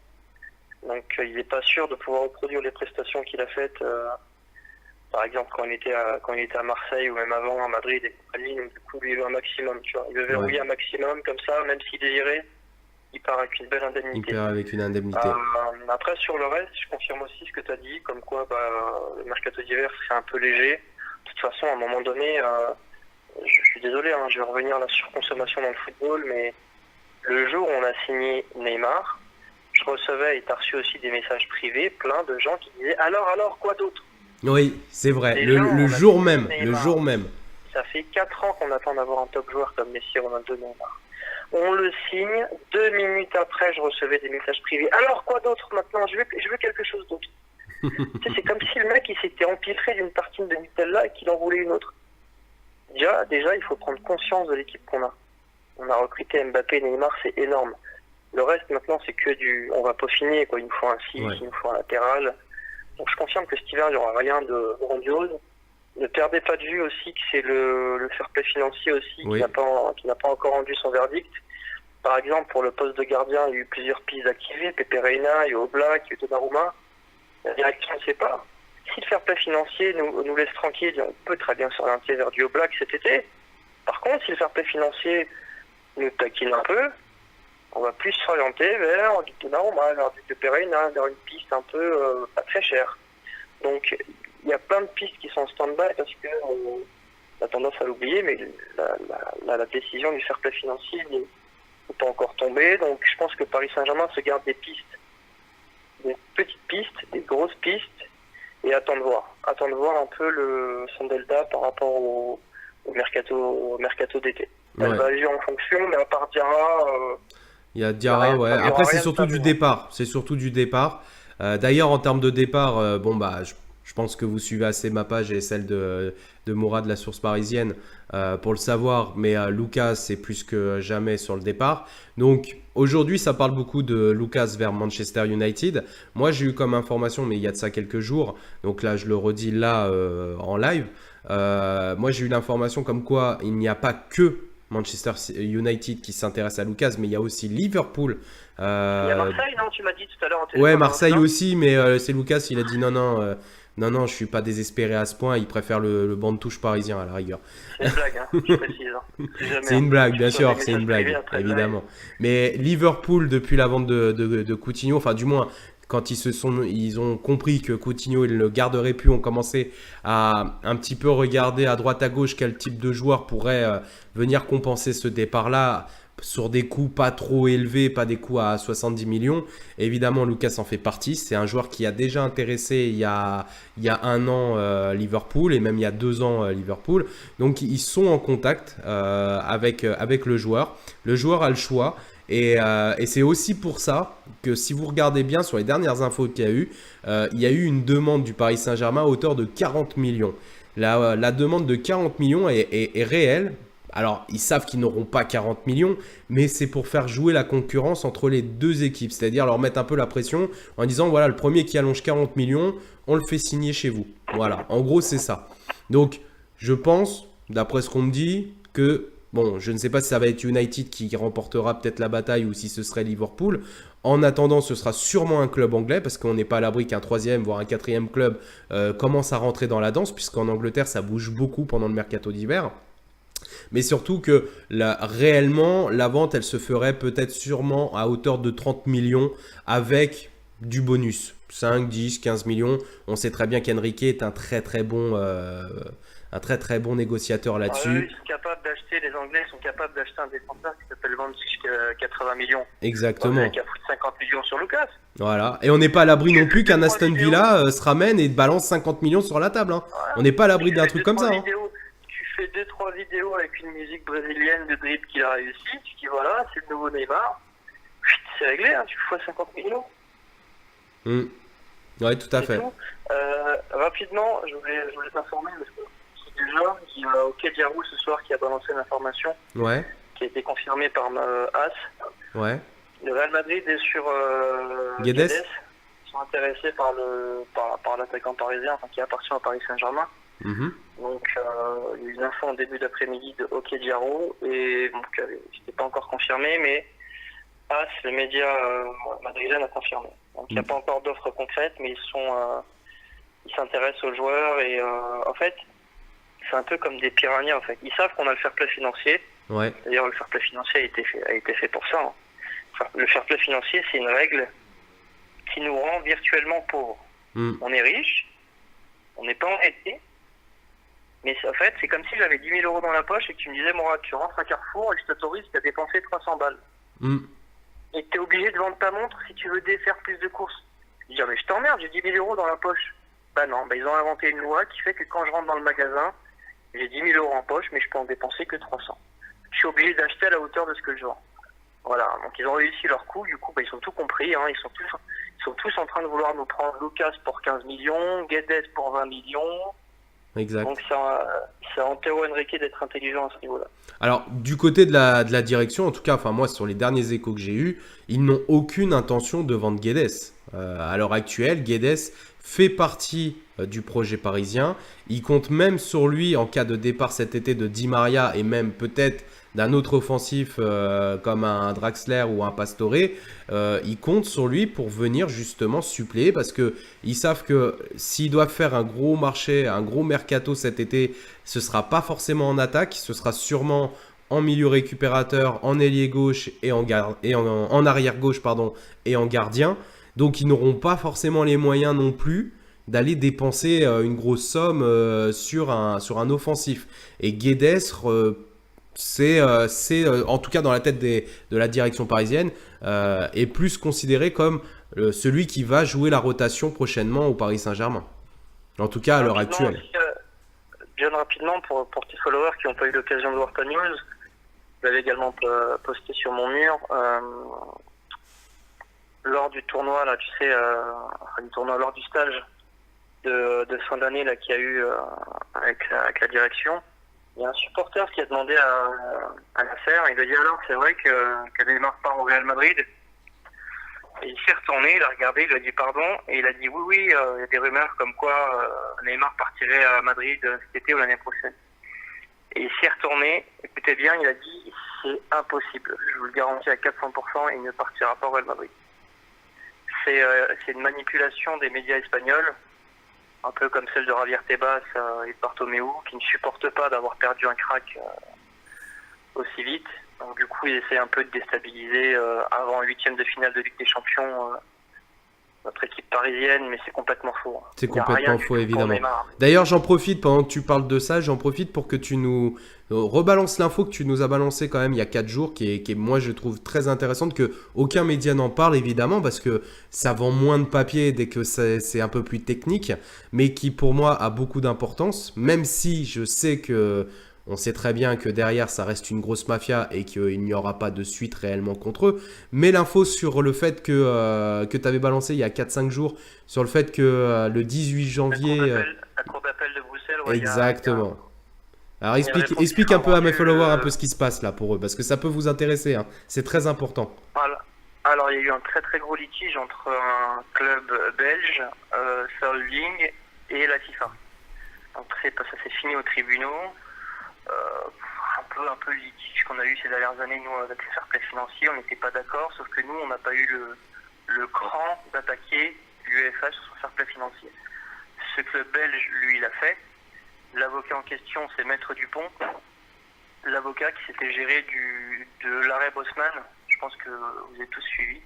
Donc il n'est pas sûr de pouvoir reproduire les prestations qu'il a faites. Par exemple, quand il était à Marseille ou même avant à Madrid et compagnie, donc du coup, lui, il veut un maximum, tu vois. Il veut verrouiller un maximum, comme ça, même s'il désirait, il part avec une belle indemnité. Il part avec une indemnité. Après, sur le reste, je confirme aussi ce que tu as dit, comme quoi le mercato d'hiver, c'est un peu léger. De toute façon, à un moment donné, je suis désolé, je vais revenir à la surconsommation dans le football, mais Le jour où on a signé Neymar, je recevais, et t'as reçu aussi des messages privés, plein de gens qui disaient alors, quoi d'autre? Oui, c'est vrai. Déjà, Le on a jour signé même. Le Neymar. jour même. Ça fait 4 ans qu'on attend d'avoir un top joueur comme Messi, Ronaldo, Neymar. On le signe, 2 minutes après, je recevais des messages privés. Alors, quoi d'autre maintenant? Je veux quelque chose d'autre. Tu sais, c'est comme si le mec, il s'était empiffré d'une tartine de Nutella et qu'il en voulait une autre. Déjà, il faut prendre conscience de l'équipe qu'on a. On a recruté Mbappé, Neymar, c'est énorme. Le reste, maintenant, c'est que on va peaufiner, quoi. Il nous faut un 6, Ouais. il nous faut un latéral. Donc, je confirme que cet hiver, il n'y aura rien de grandiose. Ne perdez pas de vue aussi que c'est le fair play financier aussi Oui. qui n'a pas encore rendu son verdict. Par exemple, pour le poste de gardien, il y a eu plusieurs pistes activées. Pepe Reina, il y a Oblak, il y a Donnarumma. La direction ne sait pas. Si le fair play financier nous laisse tranquille, on peut très bien s'orienter vers du Oblak cet été. Par contre, si le fair play financier nous taquine un peu, on va plus s'orienter vers du Donnarumma, vers du Pepe Reina, vers une piste un peu pas très chère. Donc, il y a plein de pistes qui sont en stand-by parce que on a tendance à l'oublier, mais la décision du fair play financier n'est pas encore tombée. Donc, je pense que Paris Saint-Germain se garde des pistes, des petites pistes, des grosses pistes, et attend de voir. Attend de voir un peu son delta par rapport au mercato d'été. Elle Ouais. va agir en fonction, mais à part Diarra, Il y a Diarra, rien, ouais. il y aura Après, c'est rien de surtout du stable. départ. C'est surtout du départ. D'ailleurs, en termes de départ, bon, bah, je pense que vous suivez assez ma page et celle de Mourad de la Source Parisienne pour le savoir. Mais Lucas, c'est plus que jamais sur le départ. Donc, aujourd'hui, ça parle beaucoup de Lucas vers Manchester United. Moi, j'ai eu comme information, mais il y a de ça quelques jours. Donc là, je le redis là en live. Moi, j'ai eu l'information comme quoi il n'y a pas que Manchester United qui s'intéresse à Lucas, mais il y a aussi Liverpool. Il y a Marseille, non? Tu m'as dit tout à l'heure en téléphone. Ouais, Marseille non aussi, mais c'est Lucas, il a dit non, je suis pas désespéré à ce point, il préfère le banc de touche parisien à la rigueur. C'est une blague, hein, je précise. Hein. C'est une blague, bien Je reçois sûr, des c'est une messages blague, privés après le live. évidemment. Mais Liverpool, depuis la vente de Coutinho, enfin du moins, quand ils ont compris que Coutinho, il ne le garderait plus, ont commencé à un petit peu regarder à droite à gauche quel type de joueur pourrait venir compenser ce départ-là sur des coûts pas trop élevés, pas des coûts à 70 millions. Évidemment, Lucas en fait partie. C'est un joueur qui a déjà intéressé il y a 1 an Liverpool et même il y a 2 ans Liverpool. Donc, ils sont en contact avec le joueur. Le joueur a le choix. Et c'est aussi pour ça que si vous regardez bien sur les dernières infos qu'il y a eu une demande du Paris Saint-Germain à hauteur de 40 millions. La demande de 40 millions est réelle. Alors, ils savent qu'ils n'auront pas 40 millions, mais c'est pour faire jouer la concurrence entre les deux équipes. C'est-à-dire leur mettre un peu la pression en disant, voilà, le premier qui allonge 40 millions, on le fait signer chez vous. Voilà, en gros, c'est ça. Donc, je pense, d'après ce qu'on me dit, que, bon, je ne sais pas si ça va être United qui remportera peut-être la bataille ou si ce serait Liverpool. En attendant, ce sera sûrement un club anglais parce qu'on n'est pas à l'abri qu'un 3e, voire un 4e club commence à rentrer dans la danse, puisqu'en Angleterre, ça bouge beaucoup pendant le mercato d'hiver. Mais surtout que réellement, la vente, elle se ferait peut-être sûrement à hauteur de 30 millions avec du bonus. 5, 10, 15 millions. On sait très bien qu'Enrique est un très très bon négociateur là-dessus. Ils sont capables d'acheter, les Anglais sont capables d'acheter un défenseur qui s'appelle Van Dijk 80 millions. Exactement. Qui a foutu 50 millions sur Lucas. Voilà. Et on n'est pas à l'abri non plus qu'un Aston Villa se ramène et balance 50 millions sur la table. Hein. Voilà. On n'est pas à l'abri d'un truc comme ça. Hein. Tu fais 2-3 vidéos avec une musique brésilienne de dribble qu'il a réussi. Tu dis voilà, c'est le nouveau Neymar. C'est réglé, hein, tu fais 50 millions. Oui, tout à fait. Rapidement, je voulais t'informer parce que déjà, il y a OK Diarou ce soir qui a balancé l'information. Ouais. Qui a été confirmée par As. Ouais. Le Real Madrid est sur Guedes. Ils sont intéressés par l'attaquant parisien, qui appartient au Paris Saint-Germain. Donc, il y a eu une info en début d'après-midi de OK Diarou et donc, c'était pas encore confirmé, mais As, le média madrilène, a confirmé. Donc, il n'y a pas encore d'offres concrètes, mais ils s'intéressent aux joueurs et en fait, c'est un peu comme des piranhas. En fait, ils savent qu'on a le fair play financier. Ouais. D'ailleurs, le fair play financier a été fait pour ça. Hein. Enfin, le fair play financier, c'est une règle qui nous rend virtuellement pauvres. On est riche, on n'est pas endetté, mais en fait, c'est comme si j'avais 10 000 euros dans la poche et que tu me disais, Mourad, tu rentres à Carrefour et je t'autorise à dépenser 300 balles. Mm. Et t'es obligé de vendre ta montre si tu veux faire plus de courses. Je dis, mais je t'emmerde, j'ai 10 000 euros dans la poche. Bah non, ils ont inventé une loi qui fait que quand je rentre dans le magasin, j'ai 10 000 euros en poche, mais je peux en dépenser que 300. Je suis obligé d'acheter à la hauteur de ce que je vends. Voilà, donc ils ont réussi leur coup, du coup, ils sont tout compris, hein, ils sont tous en train de vouloir nous prendre Lucas pour 15 millions, Guedes pour 20 millions. Exact. Donc c'est à Antero Henrique d'être intelligent à ce niveau-là. Alors, du côté de la direction, en tout cas, enfin moi, sur les derniers échos que j'ai eus, ils n'ont aucune intention de vendre Guedes. À l'heure actuelle, Guedes fait partie du projet parisien. Ils comptent même sur lui en cas de départ cet été de Di Maria et même peut-être d'un autre offensif comme un Draxler ou un Pastore. Ils comptent sur lui pour venir justement suppléer parce qu'ils savent que s'ils doivent faire un gros marché, un gros mercato cet été, ce ne sera pas forcément en attaque, ce sera sûrement en milieu récupérateur, en ailier gauche et en arrière gauche pardon, et en gardien. Donc ils n'auront pas forcément les moyens non plus d'aller dépenser une grosse somme sur un offensif. Et Guedes, c'est en tout cas dans la tête de la direction parisienne, est plus considéré comme celui qui va jouer la rotation prochainement au Paris Saint-Germain. En tout cas à l'heure actuelle. Bien rapidement, pour tes followers qui n'ont pas eu l'occasion de voir ta news, je l'avais également posté sur mon mur. Lors du tournoi, là, tu sais, lors du stage de fin d'année là qu'il y a eu avec la direction, il y a un supporter qui a demandé à Nasser, il lui a dit alors c'est vrai que Neymar part au Real Madrid. Et il s'est retourné, il a regardé, il lui a dit pardon, et il a dit oui, il y a des rumeurs comme quoi Neymar partirait à Madrid cet été ou l'année prochaine. Et il s'est retourné, écoutez bien, il a dit c'est impossible, je vous le garantis à 400%, il ne partira pas au Real Madrid. C'est une manipulation des médias espagnols, un peu comme celle de Javier Tebas et de Bartomeu, qui ne supportent pas d'avoir perdu un crack aussi vite. Donc, du coup, ils essaient un peu de déstabiliser avant le 8e de finale de Ligue des Champions notre équipe parisienne, mais c'est complètement faux. C'est complètement faux, évidemment. D'ailleurs, j'en profite, pendant que tu parles de ça, j'en profite pour que tu nous rebalances l'info que tu nous as balancée quand même il y a 4 jours, qui est moi, je trouve très intéressante, que aucun média n'en parle, évidemment, parce que ça vend moins de papier dès que c'est un peu plus technique, mais qui, pour moi, a beaucoup d'importance, même si je sais que on sait très bien que derrière, ça reste une grosse mafia et qu'il n'y aura pas de suite réellement contre eux. Mais l'info sur le fait que tu avais balancé il y a 4-5 jours, sur le fait que le 18 janvier... La cour d'appel de Bruxelles. Ouais, exactement. Alors explique un peu à mes followers un peu ce qui se passe là pour eux, parce que ça peut vous intéresser. Hein. C'est très important. Alors il y a eu un très très gros litige entre un club belge, Sterling, et la FIFA. Donc ça s'est fini aux tribunaux. Un peu le litige qu'on a eu ces dernières années, nous, avec les fair play financiers, on n'était pas d'accord, sauf que nous, on n'a pas eu le cran d'attaquer l'UEFA sur son fair play financier. Ce club belge, lui, il l'a fait. L'avocat en question, c'est Maître Dupont, l'avocat qui s'était géré de l'arrêt Bosman. Je pense que vous avez tous suivi.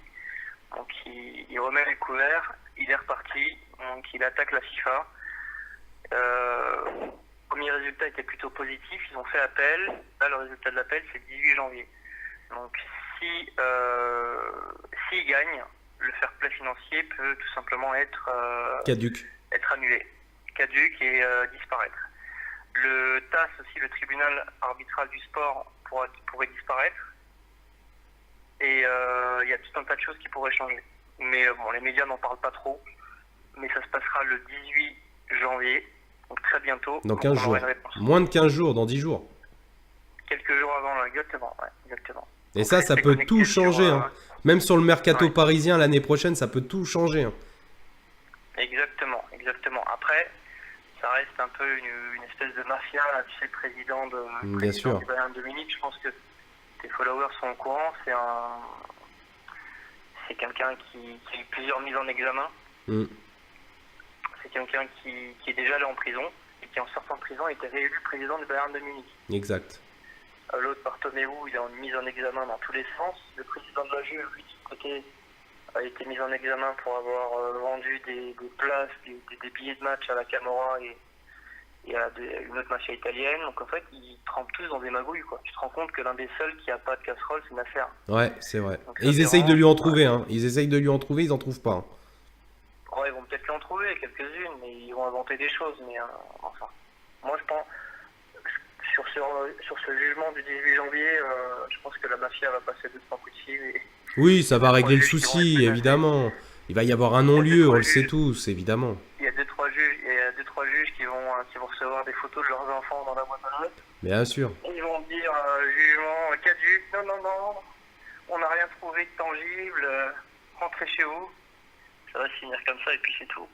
Donc, il remet les couverts, il est reparti, donc il attaque la FIFA. Premier résultat était plutôt positif, ils ont fait appel. Là, le résultat de l'appel, c'est le 18 janvier. Donc, s'ils gagnent, le fair play financier peut tout simplement être annulé, caduc et disparaître. Le TAS aussi, le tribunal arbitral du sport, pourrait disparaître. Et il y a tout un tas de choses qui pourraient changer. Mais bon, les médias n'en parlent pas trop. Mais ça se passera le 18 janvier. Donc très bientôt. Dans 15 jours. Moins de 15 jours, dans 10 jours. Quelques jours avant, exactement. Et donc, ça peut tout changer. Hein. Même sur le mercato parisien l'année prochaine, ça peut tout changer. Hein. Exactement. Après, ça reste un peu une espèce de mafia. Là, tu sais, le président du Bayern de Munich, je pense que tes followers sont au courant. C'est quelqu'un qui a eu plusieurs mises en examen. C'est quelqu'un qui est déjà allé en prison et qui, en sortant de prison, était réélu président du Bayern de Munich. Exact. L'autre, Bartomeu, il est mis en examen dans tous les sens. Le président de la Juve, lui, de son côté, a été mis en examen pour avoir vendu des places, des billets de match à la Camorra il y a une autre mafia italienne, donc en fait ils trempent tous dans des magouilles quoi. Tu te rends compte que l'un des seuls qui a pas de casserole c'est Nasser. Ouais, c'est vrai. Donc Et ça ils c'est essayent de vraiment, lui en trouver, hein. Ils essayent de lui en trouver, ils en trouvent pas, hein. ouais, ils vont peut-être lui en trouver quelques-unes, mais ils vont inventer des choses, mais enfin. Moi je pense, sur ce jugement du 18 janvier, je pense que la mafia va passer 2-3 coups de fil et Oui, ça va trois régler le juges qui vont être souci, menacés. évidemment. Il va y avoir un Il y a deux, non-lieu, on trois le sait juges. tous, évidemment. Il y a 2-3 juges, qui vont recevoir des photos de leurs enfants dans la boîte à notes. Bien sûr. Ils vont dire jugement caduc, non, on n'a rien trouvé de tangible, rentrez chez vous. Ça va se finir comme ça et puis c'est tout.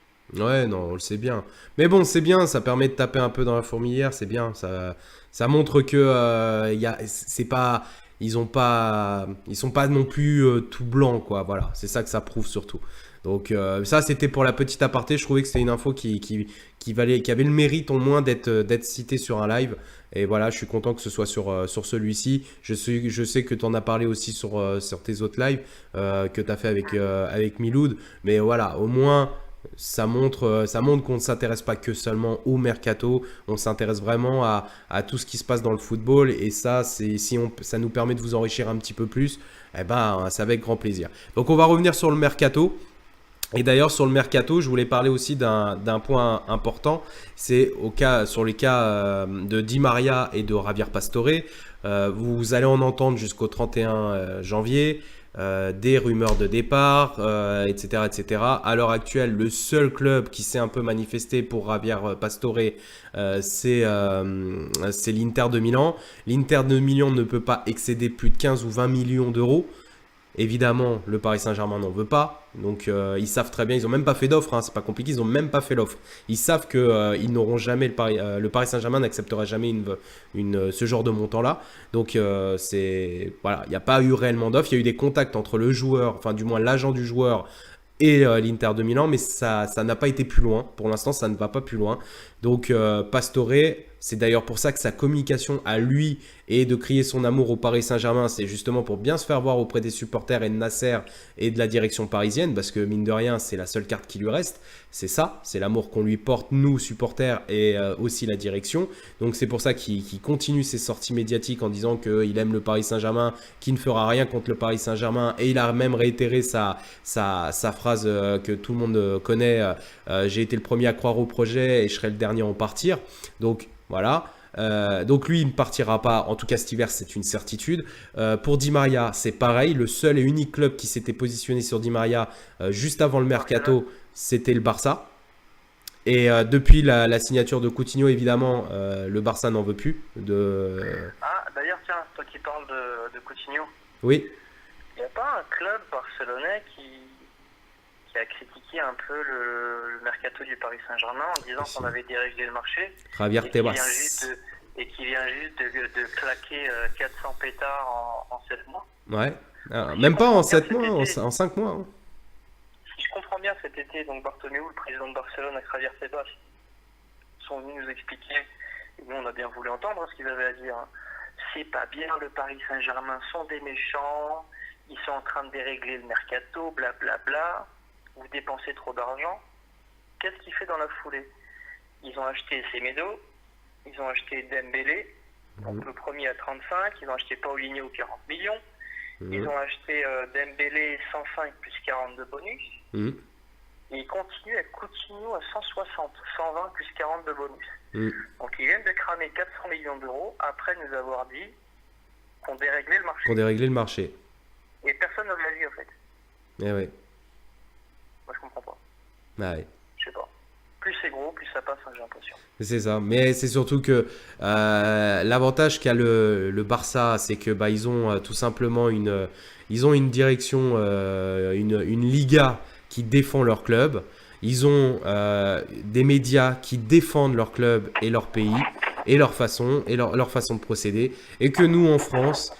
Ouais, non, on le sait bien. Mais bon, c'est bien, ça permet de taper un peu dans la fourmilière, c'est bien. Ça montre que c'est pas, ils sont pas non plus tout blancs, quoi. Voilà, c'est ça que ça prouve surtout. Donc ça, c'était pour la petite aparté. Je trouvais que c'était une info qui avait le mérite au moins d'être citée sur un live. Et voilà, je suis content que ce soit sur celui-ci. Je sais que tu en as parlé aussi sur tes autres lives que tu as fait avec Miloud. Mais voilà, au moins, ça montre qu'on ne s'intéresse pas que seulement au mercato. On s'intéresse vraiment à tout ce qui se passe dans le football. Et ça, ça nous permet de vous enrichir un petit peu plus. Eh ben, c'est avec grand plaisir. Donc, on va revenir sur le mercato. Et d'ailleurs, sur le mercato, je voulais parler aussi d'un point important. C'est sur les cas de Di Maria et de Javier Pastore. Vous allez en entendre jusqu'au 31 janvier. Des rumeurs de départ, etc., etc. À l'heure actuelle, le seul club qui s'est un peu manifesté pour Javier Pastore, c'est l'Inter de Milan. L'Inter de Milan ne peut pas excéder plus de 15 ou 20 millions d'euros. Évidemment, le Paris Saint-Germain n'en veut pas. Donc, ils savent très bien. Ils n'ont même pas fait d'offre. Hein, c'est pas compliqué. Ils n'ont même pas fait l'offre. Ils savent que ils n'auront jamais le Paris Saint-Germain n'acceptera jamais ce genre de montant-là. Donc, voilà, il n'y a pas eu réellement d'offre. Il y a eu des contacts entre le joueur, enfin du moins l'agent du joueur et l'Inter de Milan, mais ça n'a pas été plus loin. Pour l'instant, ça ne va pas plus loin. Donc, Pastore, c'est d'ailleurs pour ça que sa communication à lui et de crier son amour au Paris Saint-Germain, c'est justement pour bien se faire voir auprès des supporters et de Nasser et de la direction parisienne, parce que mine de rien, c'est la seule carte qui lui reste. C'est ça, c'est l'amour qu'on lui porte, nous, supporters, et aussi la direction. Donc c'est pour ça qu'il continue ses sorties médiatiques en disant qu'il aime le Paris Saint-Germain, qu'il ne fera rien contre le Paris Saint-Germain, et il a même réitéré sa phrase que tout le monde connaît, j'ai été le premier à croire au projet et je serai le dernier à en partir. Donc voilà. Donc lui il ne partira pas, en tout cas cet hiver c'est une certitude. Pour Di Maria c'est pareil, le seul et unique club qui s'était positionné sur Di Maria juste avant le mercato c'était le Barça. Et depuis la signature de Coutinho évidemment le Barça n'en veut plus Ah d'ailleurs tiens, toi qui parles de Coutinho, oui. il n'y a pas un club barcelonais qui a critiqué un peu le mercato du Paris Saint-Germain en disant qu'on avait déréglé le marché Javier Tebas. Et qui vient juste de claquer 400 pétards en 7 mois. Ouais, même pas en 7 mois, en 5 mois. Hein. Si je comprends bien cet été, donc Bartomeu, le président de Barcelone, avec Javier Tebas, sont venus nous expliquer, et nous on a bien voulu entendre ce qu'ils avaient à dire. Hein. C'est pas bien, le Paris Saint-Germain sont des méchants, ils sont en train de dérégler le mercato, blablabla. Vous dépensez trop d'argent. Qu'est-ce qu'il fait dans la foulée? Ils ont acheté Semedo, ils ont acheté Dembélé, donc le premier à 35, ils ont acheté Paulinho 40 millions, ils ont acheté Dembélé 105 plus 40 de bonus, et ils continuent avec Coutinho à 160, 120 plus 40 de bonus. Donc ils viennent de cramer 400 millions d'euros après nous avoir dit qu'on déréglait le marché. Et personne n'a réagi en fait. Eh ouais. Moi, je comprends pas. Ah ouais. Je sais pas. Plus c'est gros, plus ça passe, hein, j'ai l'impression. C'est ça. Mais c'est surtout que l'avantage qu'a le Barça, c'est que ils ont tout simplement une direction, une Liga qui défend leur club. Ils ont des médias qui défendent leur club et leur pays et leur façon de procéder. Et que nous, en France,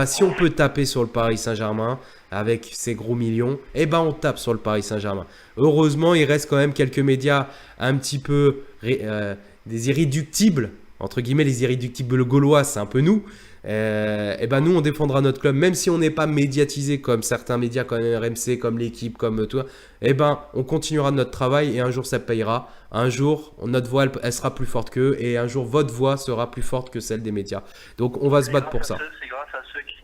si on peut taper sur le Paris Saint-Germain avec ses gros millions, on tape sur le Paris Saint-Germain. Heureusement, il reste quand même quelques médias un petit peu des irréductibles entre guillemets, les irréductibles gaulois, c'est un peu nous. Et ben nous, on défendra notre club, même si on n'est pas médiatisé comme certains médias, comme RMC, comme l'équipe, comme toi. Et ben, on continuera notre travail et un jour ça payera. Un jour, notre voix, elle sera plus forte qu'eux et un jour, votre voix sera plus forte que celle des médias. Donc, on va se battre pour ça. C'est grâce à ceux qui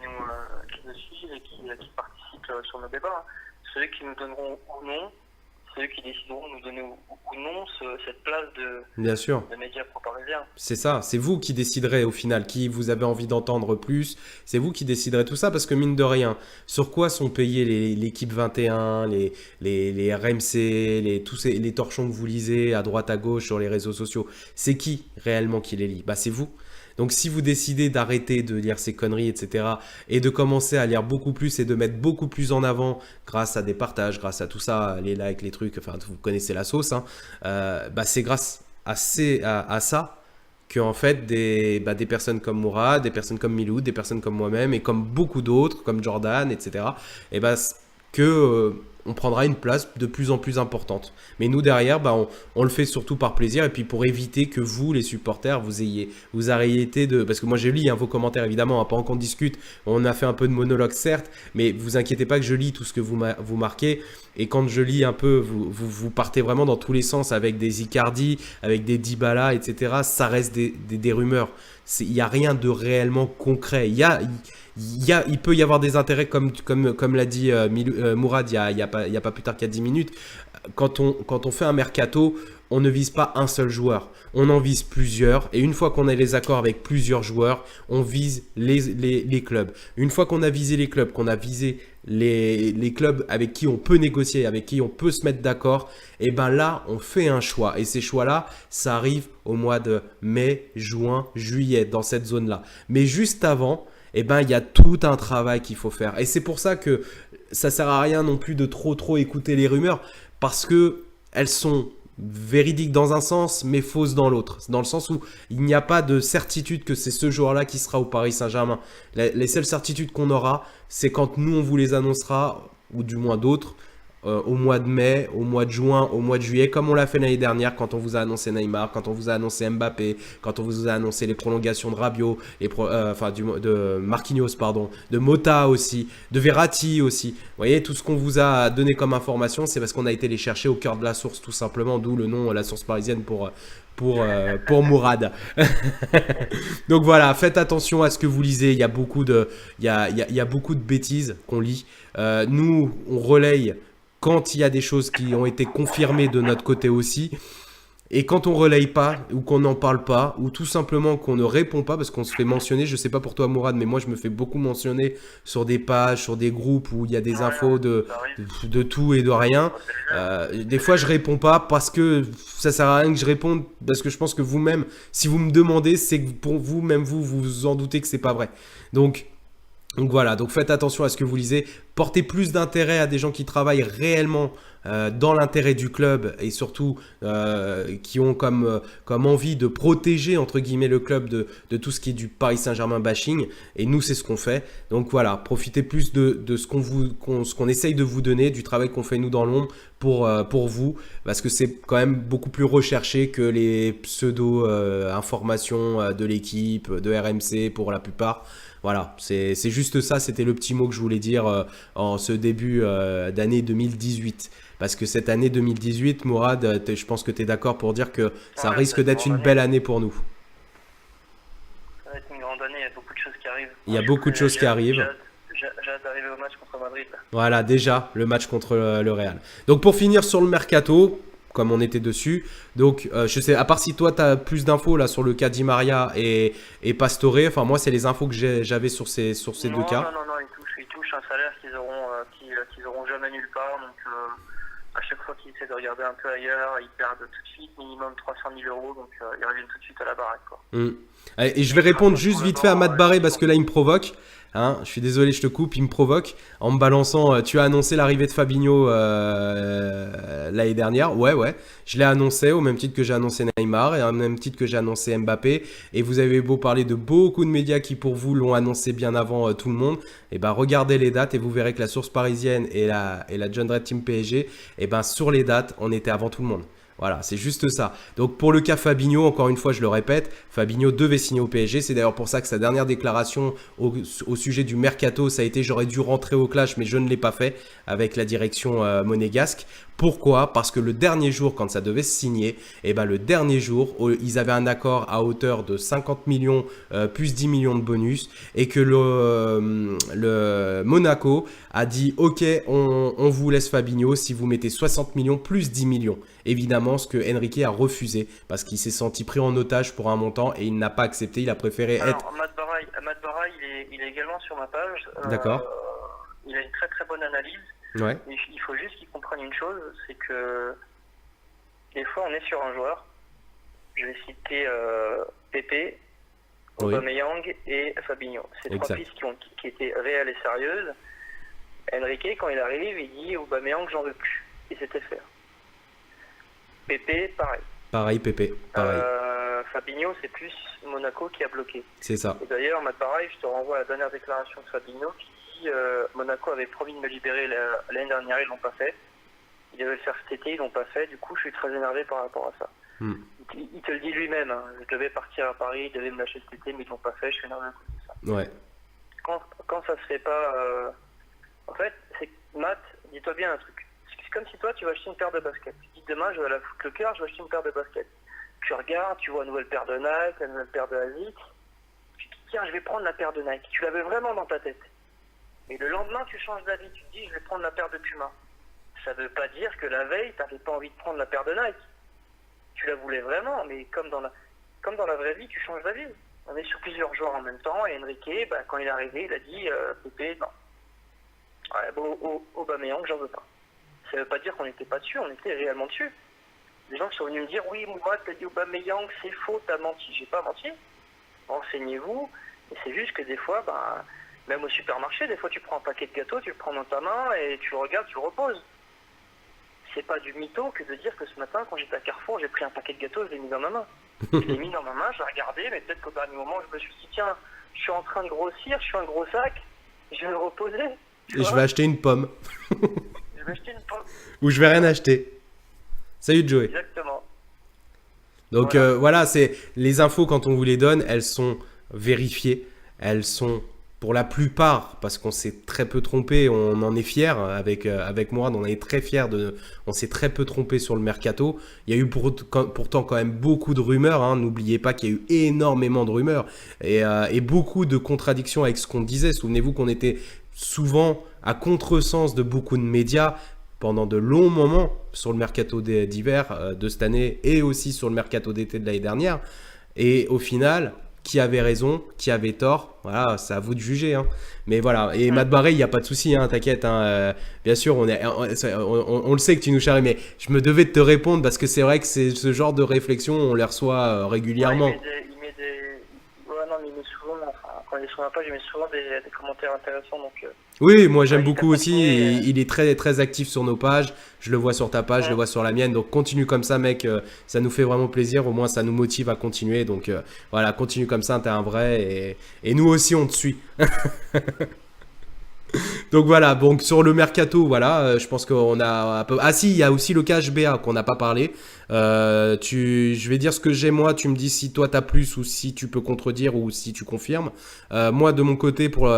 nous suivent et qui participent sur nos débats. Ceux qui nous donneront ou non, ceux qui décideront de nous donner ou non cette place Bien sûr. de médias pro-parisiens. C'est ça, c'est vous qui déciderez au final qui vous avez envie d'entendre plus, c'est vous qui déciderez tout ça parce que mine de rien, sur quoi sont payés l'équipe 21, les RMC, tous les torchons que vous lisez à droite à gauche sur les réseaux sociaux, c'est qui réellement qui les lit? Bah c'est vous. Donc si vous décidez d'arrêter de lire ces conneries, etc. et de commencer à lire beaucoup plus et de mettre beaucoup plus en avant grâce à des partages, grâce à tout ça, les likes, les trucs, enfin vous connaissez la sauce, hein, bah c'est grâce à ça que en fait des personnes comme Mourad, des personnes comme Milou, des personnes comme moi-même et comme beaucoup d'autres, comme Jordan, etc. et bah que on prendra une place de plus en plus importante. Mais nous derrière, bah, on le fait surtout par plaisir et puis pour éviter que vous, les supporters, vous arrêtez de... Parce que moi, je lis vos commentaires, évidemment, hein, pendant qu'on discute, on a fait un peu de monologue, certes, mais vous inquiétez pas que je lis tout ce que vous marquez. Et quand je lis un peu, vous partez vraiment dans tous les sens avec des Icardi, avec des Dybala, etc. Ça reste des rumeurs. Il n'y a rien de réellement concret. Il peut y avoir des intérêts comme l'a dit Mourad il y a pas plus tard qu'il y a 10 minutes. Quand on fait un mercato, on ne vise pas un seul joueur. On en vise plusieurs. Et une fois qu'on a les accords avec plusieurs joueurs, on vise les clubs. Une fois qu'on a visé les clubs, qu'on a visé les clubs avec qui on peut négocier, avec qui on peut se mettre d'accord, et ben là, on fait un choix. Et ces choix-là, ça arrive au mois de mai, juin, juillet, dans cette zone-là. Mais juste avant, eh ben, il y a tout un travail qu'il faut faire. Et c'est pour ça que ça sert à rien non plus de trop écouter les rumeurs parce que elles sont véridiques dans un sens mais fausses dans l'autre. Dans le sens où il n'y a pas de certitude que c'est ce joueur-là qui sera au Paris Saint-Germain. Les seules certitudes qu'on aura, c'est quand nous on vous les annoncera, ou du moins d'autres, au mois de mai, au mois de juin, au mois de juillet, comme on l'a fait l'année dernière quand on vous a annoncé Neymar, quand on vous a annoncé Mbappé, quand on vous a annoncé les prolongations de Rabiot, de Marquinhos, pardon, de Mota aussi, de Verratti aussi. Vous voyez, tout ce qu'on vous a donné comme information, c'est parce qu'on a été les chercher au cœur de la source, tout simplement, d'où le nom La Source Parisienne pour Mourad. Donc voilà, faites attention à ce que vous lisez. Il y a beaucoup de bêtises qu'on lit. Nous, on relaye quand il y a des choses qui ont été confirmées de notre côté aussi. Et quand on relaye pas, ou qu'on n'en parle pas, ou tout simplement qu'on ne répond pas, parce qu'on se fait mentionner, je sais pas pour toi Mourad, mais moi je me fais beaucoup mentionner sur des pages, sur des groupes où il y a des infos de tout et de rien. Des fois je réponds pas parce que ça sert à rien que je réponde, parce que je pense que vous-même, si vous me demandez, c'est que pour vous-même vous en doutez que c'est pas vrai. Donc voilà, donc faites attention à ce que vous lisez, portez plus d'intérêt à des gens qui travaillent réellement dans l'intérêt du club et surtout qui ont comme envie de protéger entre guillemets le club de tout ce qui est du Paris Saint-Germain bashing, et nous c'est ce qu'on fait. Donc voilà, profitez plus de ce qu'on essaye de vous donner, du travail qu'on fait nous dans l'ombre pour vous, parce que c'est quand même beaucoup plus recherché que les pseudo informations de l'équipe, de RMC pour la plupart. Voilà, c'est juste ça, c'était le petit mot que je voulais dire en ce début d'année 2018. Parce que cette année 2018, Mourad, je pense que tu es d'accord pour dire que ça risque d'être une belle année pour nous. Ça va être une grande année, il y a beaucoup de choses qui arrivent. Il y a beaucoup de choses qui arrivent. J'ai hâte d'arriver au match contre Madrid. Voilà, déjà, le match contre le Real. Donc pour finir sur le mercato, comme on était dessus. Donc, je sais, à part si toi, tu as plus d'infos là sur le cas Di Maria et Pastore, enfin moi, c'est les infos que j'avais sur ces deux cas. Non, ils touchent un salaire qu'ils auront jamais nulle part. Donc, à chaque fois qu'ils essaient de regarder un peu ailleurs, ils perdent tout de suite minimum 300 000 euros. Donc, ils reviennent tout de suite à la baraque, quoi. Et je vais répondre juste vite fait à Matt Barré parce que là, il me provoque. Hein, je suis désolé, je te coupe, il me provoque en me balançant. Tu as annoncé l'arrivée de Fabinho l'année dernière. Ouais, je l'ai annoncé au même titre que j'ai annoncé Neymar et au même titre que j'ai annoncé Mbappé. Et vous avez beau parler de beaucoup de médias qui pour vous l'ont annoncé bien avant tout le monde. Et ben regardez les dates et vous verrez que la Source Parisienne et la John Red Team PSG, et ben sur les dates, on était avant tout le monde. Voilà, c'est juste ça. Donc pour le cas Fabinho, encore une fois, je le répète, Fabinho devait signer au PSG. C'est d'ailleurs pour ça que sa dernière déclaration au sujet du mercato, ça a été j'aurais dû rentrer au clash, mais je ne l'ai pas fait avec la direction monégasque. Pourquoi? Parce que le dernier jour, quand ça devait se signer, et ben le dernier jour, ils avaient un accord à hauteur de 50 millions plus 10 millions de bonus et que le Monaco a dit ok, on vous laisse Fabinho si vous mettez 60 millions plus 10 millions. Évidemment, ce que Enrique a refusé parce qu'il s'est senti pris en otage pour un montant et il n'a pas accepté. Il a préféré être. Alors, Ahmad Barra, il est également sur ma page. D'accord. Il a une très très bonne analyse. Ouais. Il faut juste qu'il comprenne une chose, c'est que des fois on est sur un joueur. Je vais citer Pepe, Aubameyang et Fabinho. C'est trois pistes qui étaient réelles et sérieuses. Enrique, quand il arrive, il dit Aubameyang, j'en veux plus. Et c'était fait. Pepe, pareil. Pareil, Pepe. Pareil. Fabinho, c'est plus Monaco qui a bloqué. C'est ça. Et d'ailleurs, pareil, je te renvoie à la dernière déclaration de Fabinho qui dit Monaco avait promis de me libérer l'année dernière, ils l'ont pas fait. Ils devaient le faire cet été, ils l'ont pas fait. Du coup, je suis très énervé par rapport à ça. Il te le dit lui-même. Hein. Je devais partir à Paris, ils devaient me lâcher cet été, mais ils l'ont pas fait. Je suis énervé à cause de ça. Ouais. Quand ça se fait pas, en fait, c'est Matt, dis-toi bien un truc. C'est comme si toi, tu vas acheter une paire de baskets. Tu dis demain, je vais à la Foot Locker, je vais acheter une paire de baskets. Tu regardes, tu vois une nouvelle paire de Nike, une nouvelle paire de Asics. Tu te dis tiens, je vais prendre la paire de Nike. Tu l'avais vraiment dans ta tête. Et le lendemain, tu changes d'avis. Tu te dis je vais prendre la paire de Puma. Ça veut pas dire que la veille, tu n'avais pas envie de prendre la paire de Nike. Tu la voulais vraiment, mais comme dans la vraie vie, tu changes d'avis. On est sur plusieurs joueurs en même temps, et Enrique, quand il est arrivé, il a dit Pepe, non. Ouais, bon, Aubameyang, j'en veux pas. Ça veut pas dire qu'on n'était pas dessus, on était réellement dessus. Des gens qui sont venus me dire oui, moi, t'as dit Aubameyang, c'est faux, t'as menti. J'ai pas menti. Renseignez-vous. Et c'est juste que des fois, même au supermarché, des fois tu prends un paquet de gâteaux, tu le prends dans ta main et tu le regardes, tu le reposes. C'est pas du mytho que de dire que ce matin, quand j'étais à Carrefour, j'ai pris un paquet de gâteaux, je l'ai mis dans ma main. Je l'ai mis dans ma main, j'ai regardé, mais peut-être qu'au dernier moment, je me suis dit, tiens, je suis en train de grossir, je suis un gros sac, je vais me reposer. Et je vais acheter une pomme. Je vais acheter une pomme. Ou je vais rien acheter. Salut Joey. Exactement. Donc voilà, c'est les infos quand on vous les donne, elles sont vérifiées, elles sont pour la plupart, parce qu'on s'est très peu trompé, on en est fiers avec Mourad, on est très fiers on s'est très peu trompé sur le mercato. Il y a eu pourtant quand même beaucoup de rumeurs, hein. N'oubliez pas qu'il y a eu énormément de rumeurs et beaucoup de contradictions avec ce qu'on disait. Souvenez-vous qu'on était souvent à contresens de beaucoup de médias pendant de longs moments sur le mercato d'hiver de cette année et aussi sur le mercato d'été de l'année dernière. Et au final, qui avait raison, qui avait tort, voilà, c'est à vous de juger. Hein. Mais voilà, et Matt Barré, il n'y a pas de souci, hein, t'inquiète. Hein, bien sûr, on le sait que tu nous charries, mais je me devais de te répondre parce que c'est vrai que c'est ce genre de réflexion, on les reçoit régulièrement. Ouais, il met souvent, quand il est sur ma page, il met souvent des commentaires intéressants. Donc, oui, moi j'aime beaucoup aussi. Il est très, très actif sur nos pages. Je le vois sur ta page, je le vois sur la mienne. Donc continue comme ça, mec. Ça nous fait vraiment plaisir. Au moins, ça nous motive à continuer. Donc voilà, continue comme ça. T'es un vrai. Et nous aussi, on te suit. Donc voilà, donc sur le mercato, voilà, je pense qu'on a un peu... Ah si, il y a aussi le cas HBA qu'on n'a pas parlé. Je vais dire ce que j'ai moi, tu me dis si toi t'as plus ou si tu peux contredire ou si tu confirmes. Moi de mon côté pour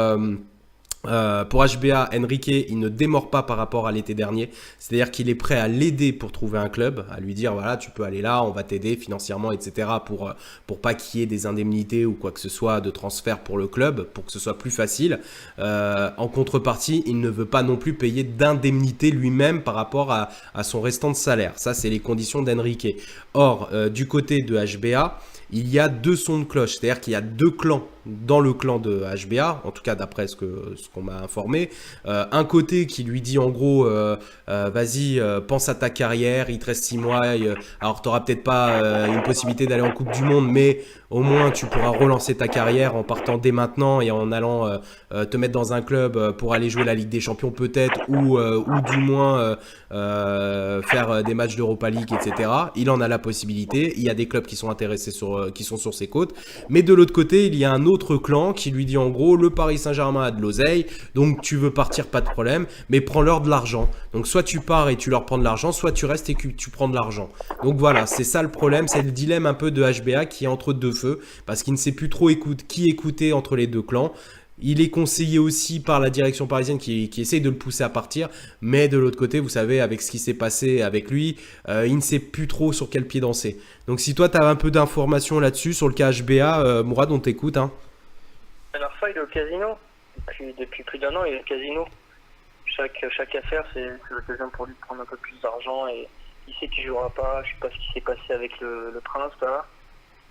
HBA, Enrique, il ne démord pas par rapport à l'été dernier. C'est-à-dire qu'il est prêt à l'aider pour trouver un club, à lui dire voilà, tu peux aller là, on va t'aider financièrement, etc. pour pas qu'il y ait des indemnités ou quoi que ce soit de transfert pour le club, pour que ce soit plus facile. En contrepartie, il ne veut pas non plus payer d'indemnité lui-même par rapport à son restant de salaire. Ça, c'est les conditions d'Enrique. Or, du côté de HBA, il y a deux sons de cloche, c'est-à-dire qu'il y a deux clans dans le clan de HBA, en tout cas d'après ce qu'on m'a informé. Un côté qui lui dit en gros, vas-y, pense à ta carrière, il te reste 6 mois, alors tu n'auras peut-être pas une possibilité d'aller en Coupe du Monde, mais au moins tu pourras relancer ta carrière en partant dès maintenant et en allant te mettre dans un club pour aller jouer la Ligue des Champions peut-être, ou du moins faire des matchs d'Europa League, etc. Il en a la possibilité, il y a des clubs qui sont intéressés qui sont sur ses côtes, mais de l'autre côté, il y a un autre autre clan qui lui dit en gros le Paris Saint-Germain a de l'oseille, donc tu veux partir, pas de problème, mais prends-leur de l'argent. Donc soit tu pars et tu leur prends de l'argent, soit tu restes et que tu prends de l'argent. Donc voilà, c'est ça le problème, c'est le dilemme un peu de HBA qui est entre deux feux, parce qu'il ne sait plus trop qui écouter entre les deux clans. Il est conseillé aussi par la direction parisienne qui essaye de le pousser à partir. Mais de l'autre côté, vous savez, avec ce qui s'est passé avec lui, il ne sait plus trop sur quel pied danser. Donc si toi, tu as un peu d'informations là-dessus, sur le cas HBA, Mourad, on t'écoute. Hein. La dernière fois, il est au casino. Depuis plus d'un an, il est au casino. Chaque affaire, c'est l'occasion pour lui de prendre un peu plus d'argent. Et il sait qu'il ne jouera pas. Je ne sais pas ce qui s'est passé avec le prince, là.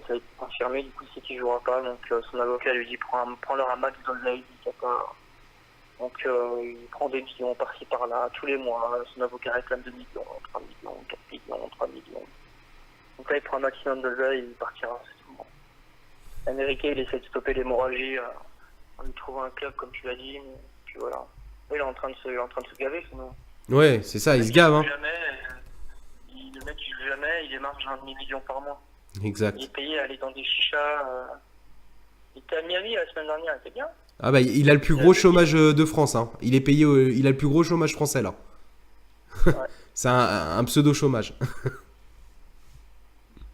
Ça a été confirmé, du coup, c'est qu'il ne jouera pas. Donc, son avocat lui dit prends-leur un max d'oseille. Donc, il prend des millions par-ci par-là, tous les mois. Son avocat réclame 2 millions, 3 millions, 4 millions, 3 millions. Donc là, il prend un maximum d'oseille et il partira. C'est tout bon. Enrique, il essaie de stopper l'hémorragie en lui trouvant un club, comme tu l'as dit. Mais puis voilà. Il est en train de se gaver, sinon. Ouais, c'est ça, il se gave. Hein. Le mec, il joue jamais, il émarge 1 million par mois. Exact. Il est payé à aller dans des chichas. Il était à Miami la semaine dernière, c'était bien. Ah bah il a le plus gros chômage de France. Hein. Il est payé, il a le plus gros chômage français là. Ouais. C'est un pseudo chômage.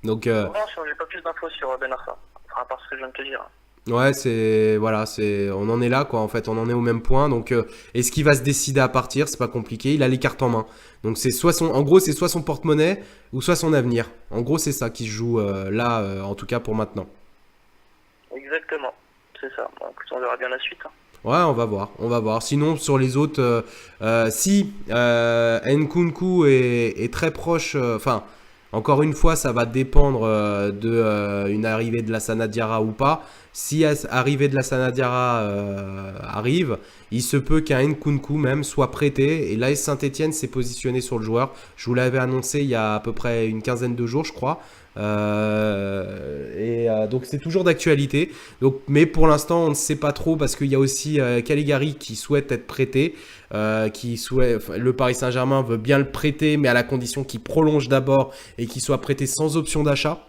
Donc. Non, j'ai pas plus d'infos sur Ben Arfa. Enfin, à part ce que je viens de te dire. Ouais, on en est là quoi. En fait, on en est au même point. Donc, est-ce qu'il va se décider à partir? C'est pas compliqué. Il a les cartes en main. Donc c'est soit son porte-monnaie ou soit son avenir. En gros, c'est ça qui se joue là, en tout cas pour maintenant. Exactement, c'est ça. Bon, écoute, on verra bien la suite. Hein. Ouais, on va voir. Sinon, sur les autres, si Nkunku est très proche, enfin, encore une fois, ça va dépendre d'une arrivée de Lassana Diarra ou pas. Si arrivée de Lassana Diarra arrive, il se peut qu'un Nkunku même soit prêté. Et l'AS Saint-Etienne s'est positionné sur le joueur. Je vous l'avais annoncé il y a à peu près une quinzaine de jours, je crois. Donc c'est toujours d'actualité. Donc, mais pour l'instant, on ne sait pas trop parce qu'il y a aussi Caligari qui souhaite être prêté. Le Paris Saint-Germain veut bien le prêter, mais à la condition qu'il prolonge d'abord et qu'il soit prêté sans option d'achat.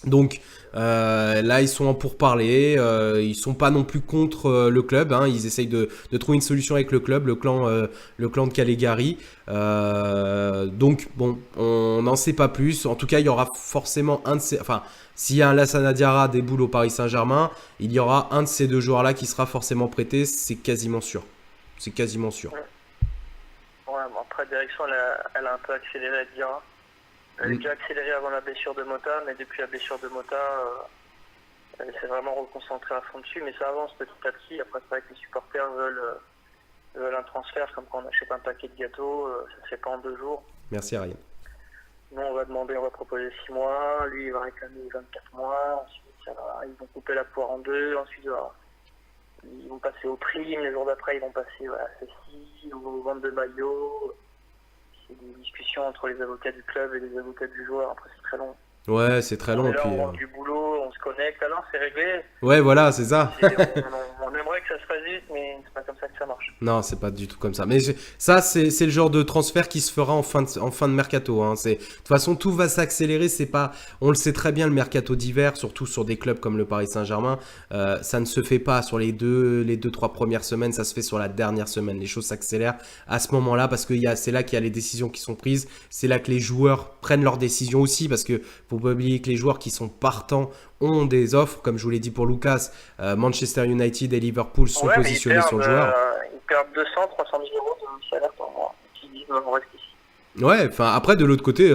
Donc là, ils sont en pourparlers. Ils sont pas non plus contre le club. Hein. Ils essayent de trouver une solution avec le club, le clan de Caligari. Donc bon, on n'en sait pas plus. En tout cas, il y aura forcément un de ces. Enfin, s'il y a un Lassana Diarra des boules au Paris Saint-Germain, il y aura un de ces deux joueurs-là qui sera forcément prêté. C'est quasiment sûr. C'est quasiment sûr. Ouais, bon, après, la direction, elle a un peu accéléré à Diarra. Elle a déjà accéléré avant la blessure de Mota, mais depuis la blessure de Mota, elle s'est vraiment reconcentrée à fond dessus. Mais ça avance petit à petit. Après, c'est vrai que les supporters veulent un transfert, comme quand on achète un paquet de gâteaux, ça se fait pas en 2 jours. Merci Ariane. Nous, on va proposer 6 mois. Lui, il va réclamer 24 mois. Ensuite, ils vont couper la poire en 2. Ensuite, ils vont passer au prime. Les jours d'après, ils vont passer à ceci, aux ventes de maillots. C'est des discussions entre les avocats du club et les avocats du joueur. Après, c'est très long. Ouais, c'est très long. Là, on rentre du boulot, on se connecte. Alors, c'est réglé. Ouais, voilà, c'est ça. On aimerait que ça se fasse vite, mais c'est pas comme ça que ça marche. Non, c'est pas du tout comme ça. Mais ça, c'est le genre de transfert qui se fera en fin de mercato. Hein. De toute façon, tout va s'accélérer. On le sait très bien, le mercato d'hiver, surtout sur des clubs comme le Paris Saint-Germain, ça ne se fait pas sur les 2-3 premières semaines. Ça se fait sur la dernière semaine. Les choses s'accélèrent à ce moment-là parce que c'est là qu'il y a les décisions qui sont prises. C'est là que les joueurs prennent leurs décisions aussi parce que faut pas oublier que les joueurs qui sont partants ont des offres, comme je vous l'ai dit pour Lucas, Manchester United et Liverpool sont positionnés sur le joueur. Ils perdent 200-300 000 euros de salaire par mois. Ils disent on reste ici. Ouais, enfin après de l'autre côté,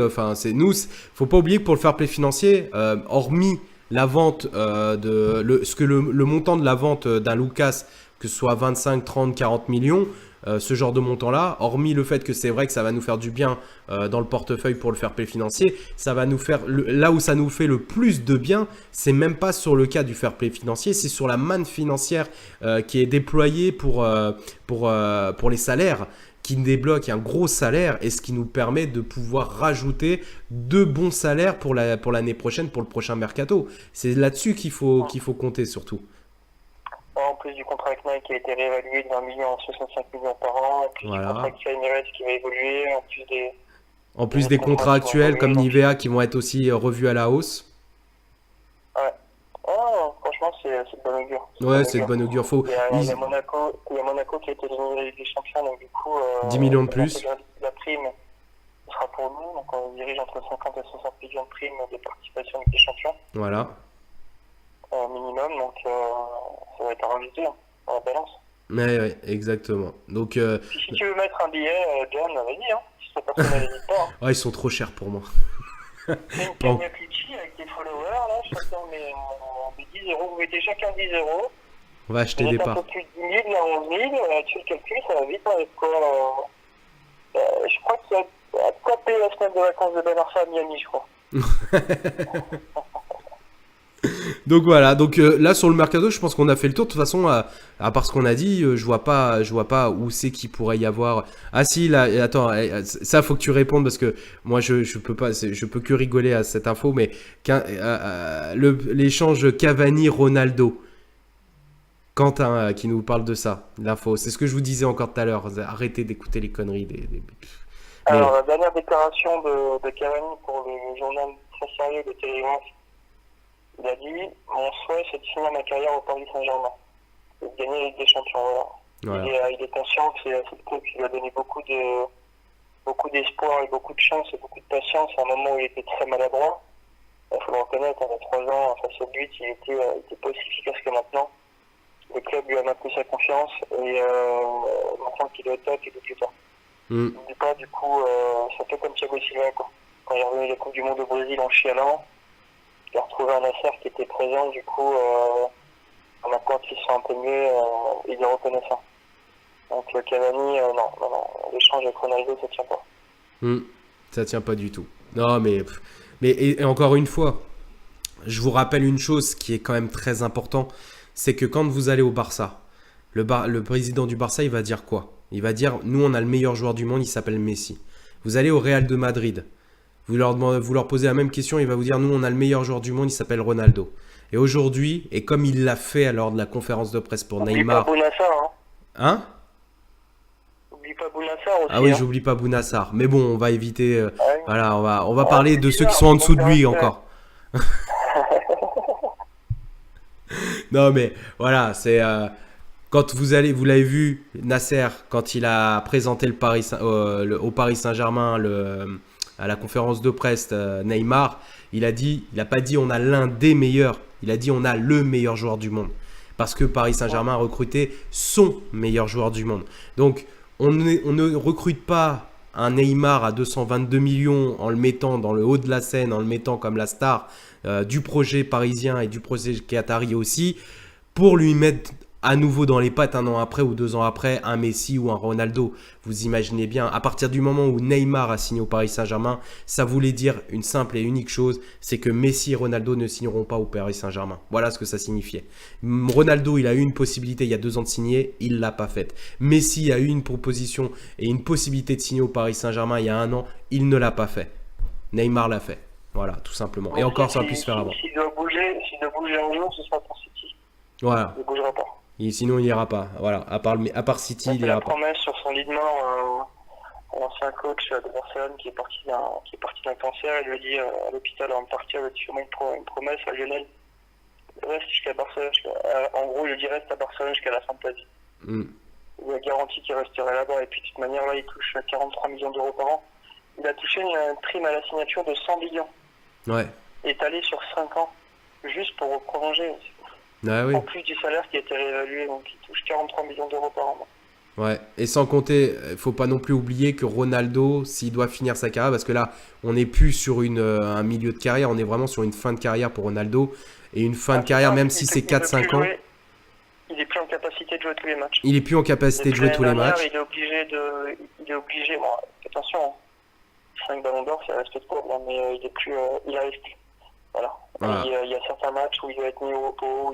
faut pas oublier que pour le fair play financier, hormis la vente le montant de la vente d'un Lucas, que ce soit 25, 30, 40 millions. Ce genre de montant-là, hormis le fait que c'est vrai que ça va nous faire du bien dans le portefeuille pour le fair play financier, ça va nous faire là où ça nous fait le plus de bien, c'est même pas sur le cas du fair play financier, c'est sur la manne financière qui est déployée pour les salaires, qui débloque un gros salaire et ce qui nous permet de pouvoir rajouter de bons salaires pour l'année prochaine, pour le prochain mercato. C'est là-dessus qu'il faut compter surtout. En plus du contrat avec Nike qui a été réévalué d'1 million à 65 millions par an, en plus du contrat avec Emirates qui va évoluer, en plus des contrats actuels comme Nivea qui vont être aussi revus à la hausse. Ouais. Oh, franchement, c'est de bon augure. Ouais, c'est de bonne augure. Il y a Monaco qui a été éliminé de la Ligue des Champions, donc du coup, 10 millions de plus. l'intégralité de la prime sera pour nous, donc on dirige entre 50 et 60 millions de primes de participation en Ligue des Champions, Voilà. minimum, donc ça va être arrangé dans la balance. Ouais, exactement. Donc, Puis si tu veux mettre un billet, John, vas-y, si cette personne n'hésite pas. ils sont trop chers pour moi. C'est une Bon. cagnotte Litchi avec des followers, là, chacun met 10 euros, vous mettez chacun 10 euros. On va acheter Vous des êtes un parts. peu plus de 10 000, là, 11 000, tu le calcules, ça va vite, avec quoi je crois qu'il y a de quoi payer la semaine de vacances de Ben Arfa à Miami, je crois. Donc voilà, donc là sur le mercato, je pense qu'on a fait le tour. De toute façon, à part ce qu'on a dit, je vois pas où c'est qu'il pourrait y avoir. Ah si, là, attends, ça faut que tu répondes parce que moi je peux pas, je peux que rigoler à cette info, mais l'échange Cavani-Ronaldo. Quentin qui nous parle de ça, l'info. C'est ce que je vous disais encore tout à l'heure. Arrêtez d'écouter les conneries Alors, la dernière déclaration de Cavani pour le journal très sérieux de Télégraphe, il a dit « Mon souhait, c'est de finir ma carrière au Paris Saint-Germain et de gagner la Ligue des Champions. » Voilà. Il est conscient que c'est ce club qui lui a donné beaucoup d'espoir et beaucoup de chance et beaucoup de patience à un moment où il était très maladroit. Il faut le reconnaître, il y a 3 ans, face au but, il était pas aussi efficace que maintenant. Le club lui a maintenu sa confiance et maintenant qu'il est au top, il n'oublie pas. Il n'oublie pas, du coup, c'est un peu comme Thiago Silva, quoi. Quand il est revenu de la Coupe du Monde au Brésil en chialant, il a retrouvé un Nasser qui était présent, du coup, maintenant qu'il se sent un peu mieux, il est reconnaissant. Donc Cavani, non, l'échange avec Ronaldo, ça tient pas. Ça tient pas du tout. Non, mais et encore une fois, je vous rappelle une chose qui est quand même très important, c'est que quand vous allez au Barça, le président du Barça, il va dire quoi? Il va dire, nous on a le meilleur joueur du monde, il s'appelle Messi. Vous allez au Real de Madrid, vous leur posez la même question, il va vous dire, nous on a le meilleur joueur du monde, il s'appelle Ronaldo. Et aujourd'hui, et comme il l'a fait lors de la conférence de presse pour Neymar... Oublie pas Bounassar, Hein? Oublie pas Bounassar aussi. Ah oui, j'oublie pas Bounassar. Mais bon, on va éviter... voilà, on va parler de ceux bizarre, qui sont en dessous de lui c'est encore. Non mais voilà, c'est... quand vous l'avez vu, Nasser, quand il a présenté au Paris Saint-Germain à la conférence de presse Neymar, il a pas dit on a l'un des meilleurs, il a dit on a le meilleur joueur du monde. Parce que Paris Saint-Germain a recruté son meilleur joueur du monde. Donc on ne recrute pas un Neymar à 222 millions en le mettant dans le haut de la scène, en le mettant comme la star du projet parisien et du projet qatari aussi, pour lui mettre à nouveau dans les pattes 1 an après ou 2 ans après un Messi ou un Ronaldo. Vous imaginez bien, à partir du moment où Neymar a signé au Paris Saint-Germain, ça voulait dire une simple et unique chose, c'est que Messi et Ronaldo ne signeront pas au Paris Saint-Germain. Voilà ce que ça signifiait. Ronaldo, il a eu une possibilité il y a 2 ans de signer, il ne l'a pas faite. Messi a eu une proposition et une possibilité de signer au Paris Saint-Germain il y a 1 an, il ne l'a pas fait. Neymar l'a fait. Voilà, tout simplement. Donc, et encore, ça aurait pu se faire avant. S'il doit bouger un jour, ce sera pour City. Voilà. Il ne bougera pas. Et sinon, il n'ira pas. Voilà, à part City, il n'ira pas. La promesse sur son lit de mort, l'ancien coach de Barcelone qui est parti d'un cancer, il lui a dit à l'hôpital avant de partir, il a dit sûrement une promesse à Lionel. Reste jusqu'à Barcelone. En gros, il lui dit reste à Barcelone jusqu'à la fin de ta vie. Il a garanti qu'il resterait là-bas. Et puis de toute manière, là, il touche 43 millions d'euros par an. Il a touché une prime à la signature de 100 millions. Ouais. Étalé sur 5 ans, juste pour prolonger. Ah oui. En plus du salaire qui a été réévalué, donc il touche 43 millions d'euros par an. Ouais, et sans compter, il faut pas non plus oublier que Ronaldo, s'il doit finir sa carrière, parce que là, on n'est plus sur un milieu de carrière, on est vraiment sur une fin de carrière pour Ronaldo. Et une fin de carrière, même si c'est 4-5 ans. Il est plus en capacité de jouer tous les matchs. Il est plus en capacité de jouer tous les matchs. Il est obligé, bon, attention, 5 ballons d'or, ça reste pas, mais il arrive plus. Voilà. Il y a certains matchs où il doit être mis au repos.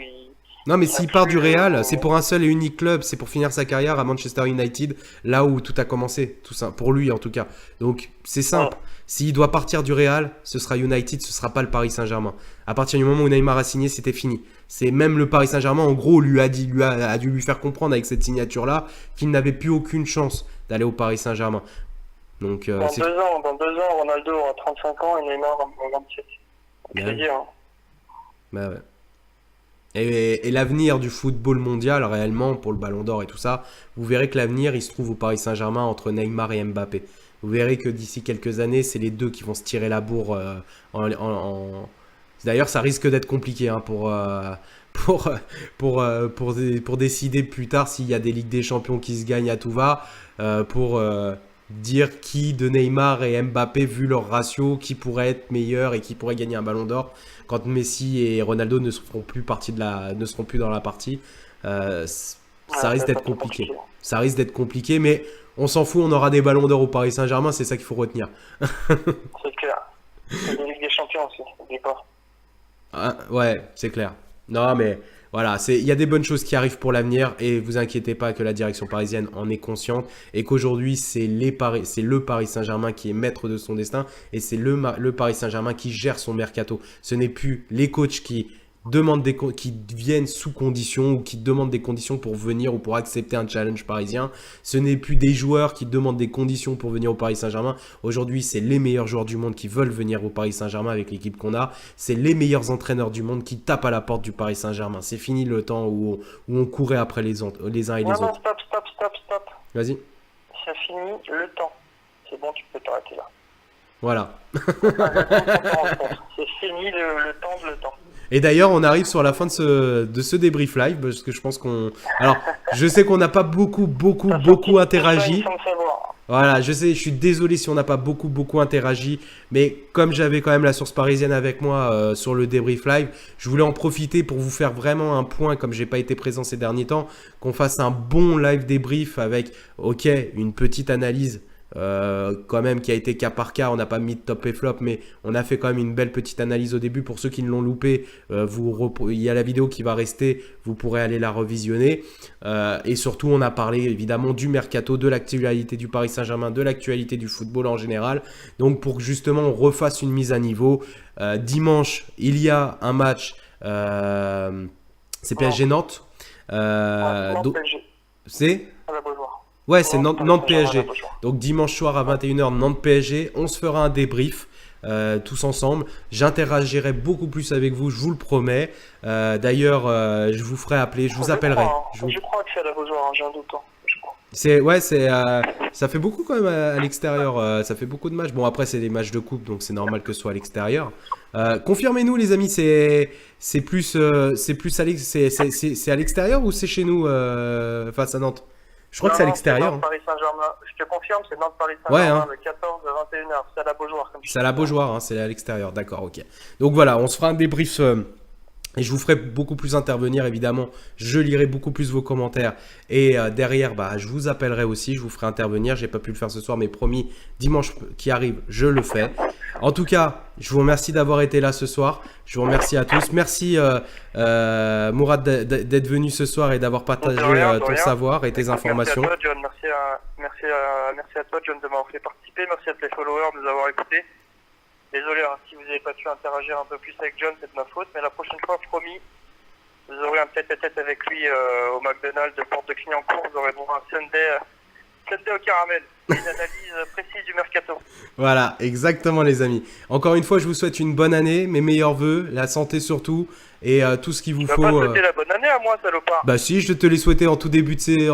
Non, mais s'il part du Real, c'est pour un seul et unique club, c'est pour finir sa carrière à Manchester United, là où tout a commencé, tout ça, pour lui en tout cas. Donc c'est simple, s'il doit partir du Real, ce sera United, ce sera pas le Paris Saint-Germain. À partir du moment où Neymar a signé, c'était fini. C'est même le Paris Saint-Germain, en gros, a dû lui faire comprendre avec cette signature-là qu'il n'avait plus aucune chance d'aller au Paris Saint-Germain. Donc, dans 2 ans, Ronaldo aura 35 ans et Neymar aura 27. C'est dire. Bah ouais. Et l'avenir du football mondial, réellement, pour le Ballon d'Or et tout ça, vous verrez que l'avenir, il se trouve au Paris Saint-Germain entre Neymar et Mbappé. Vous verrez que d'ici quelques années, c'est les deux qui vont se tirer la bourre D'ailleurs, ça risque d'être compliqué hein, pour, pour décider plus tard s'il y a des Ligues des Champions qui se gagnent à tout va, dire qui de Neymar et Mbappé, vu leur ratio, qui pourrait être meilleur et qui pourrait gagner un Ballon d'Or quand Messi et Ronaldo ne seront plus dans la partie. Ça risque d'être compliqué. Ça risque d'être compliqué, mais on s'en fout, on aura des Ballons d'Or au Paris Saint-Germain, c'est ça qu'il faut retenir. C'est clair. C'est des Ligues des Champions aussi, n'oublie pas. Ah, ouais, c'est clair. Non, mais voilà, il y a des bonnes choses qui arrivent pour l'avenir et vous inquiétez pas que la direction parisienne en est consciente et qu'aujourd'hui, c'est le Paris Saint-Germain qui est maître de son destin et c'est le Paris Saint-Germain qui gère son mercato. Ce n'est plus les coachs qui viennent sous conditions ou qui demandent des conditions pour venir ou pour accepter un challenge parisien. Ce n'est plus des joueurs qui demandent des conditions pour venir au Paris Saint-Germain. Aujourd'hui, c'est les meilleurs joueurs du monde qui veulent venir au Paris Saint-Germain avec l'équipe qu'on a. C'est les meilleurs entraîneurs du monde qui tapent à la porte du Paris Saint-Germain. C'est fini le temps où on courait après les uns et les autres. Non, stop. Vas-y. C'est fini le temps. C'est bon, tu peux t'arrêter là. Voilà. C'est fini le temps de le temps. Et d'ailleurs, on arrive sur la fin de ce débrief live, parce que je pense qu'on... Alors, je sais qu'on n'a pas beaucoup interagi. Voilà, je sais, je suis désolé si on n'a pas beaucoup interagi, mais comme j'avais quand même la source parisienne avec moi sur le débrief live, je voulais en profiter pour vous faire vraiment un point, comme j'ai pas été présent ces derniers temps, qu'on fasse un bon live débrief avec, ok, une petite analyse quand même qui a été cas par cas, on n'a pas mis de top et flop mais on a fait quand même une belle petite analyse au début. Pour ceux qui ne l'ont loupé, il y a la vidéo qui va rester, vous pourrez aller la revisionner et surtout on a parlé évidemment du mercato, de l'actualité du Paris Saint-Germain, de l'actualité du football en général, donc pour que justement on refasse une mise à niveau. Dimanche il y a un match, c'est PSG Nantes, c'est ouais, c'est Nantes PSG. Donc dimanche soir à 21h, Nantes PSG. On se fera un débrief tous ensemble. J'interagirai beaucoup plus avec vous, je vous le promets. D'ailleurs, je vous ferai appeler, je vous appellerai. Je crois que c'est à la Beaujoire, j'ai un doute. Ça fait beaucoup quand même à l'extérieur. Ça fait beaucoup de matchs. Bon, après, c'est des matchs de coupe, donc c'est normal que ce soit à l'extérieur. Confirmez-nous, les amis, c'est plus à l'extérieur ou c'est chez nous face à Nantes? Je crois que c'est à l'extérieur. Paris Saint-Germain. Je te confirme, c'est Nantes Paris Saint-Germain le 14 à 21h. C'est à la Beaujoire. C'est à la Beaujoire, hein, c'est à l'extérieur. D'accord, ok. Donc voilà, on se fera un débrief et je vous ferai beaucoup plus intervenir, évidemment. Je lirai beaucoup plus vos commentaires. Et derrière, je vous appellerai aussi, je vous ferai intervenir. J'ai pas pu le faire ce soir, mais promis, dimanche qui arrive, je le fais. En tout cas, je vous remercie d'avoir été là ce soir. Je vous remercie à tous. Merci Mourad d'être venu ce soir et d'avoir partagé ton savoir et tes informations. Merci à toi, John. Merci à toi, John, de m'avoir fait participer. Merci à tous les followers de nous avoir écoutés. Désolé si vous n'avez pas pu interagir un peu plus avec John, c'est de ma faute. Mais la prochaine fois, promis, vous aurez un tête-à-tête avec lui au McDonald's de Porte de Clignancourt. Vous aurez droit à un Sunday au caramel. Une analyse précise du mercato. Voilà, exactement les amis. Encore une fois, je vous souhaite une bonne année, mes meilleurs vœux, la santé surtout, et tout ce qu'il vous faut. Tu vas pas souhaiter la bonne année à moi, salopard. Bah si, je te l'ai souhaité en tout début de...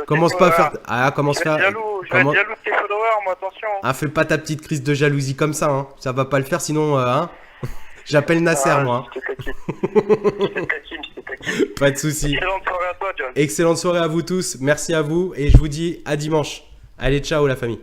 commence pas à faire... commence à faire... Je vais être jaloux de tes followers, moi, attention. Fais pas ta petite crise de jalousie comme ça, hein. Ça va pas le faire, sinon, j'appelle Nasser, moi. Je te taquine. Pas de soucis. Excellente soirée à toi, John. Excellente soirée à vous tous. Merci à vous et je vous dis à dimanche. Allez, ciao la famille.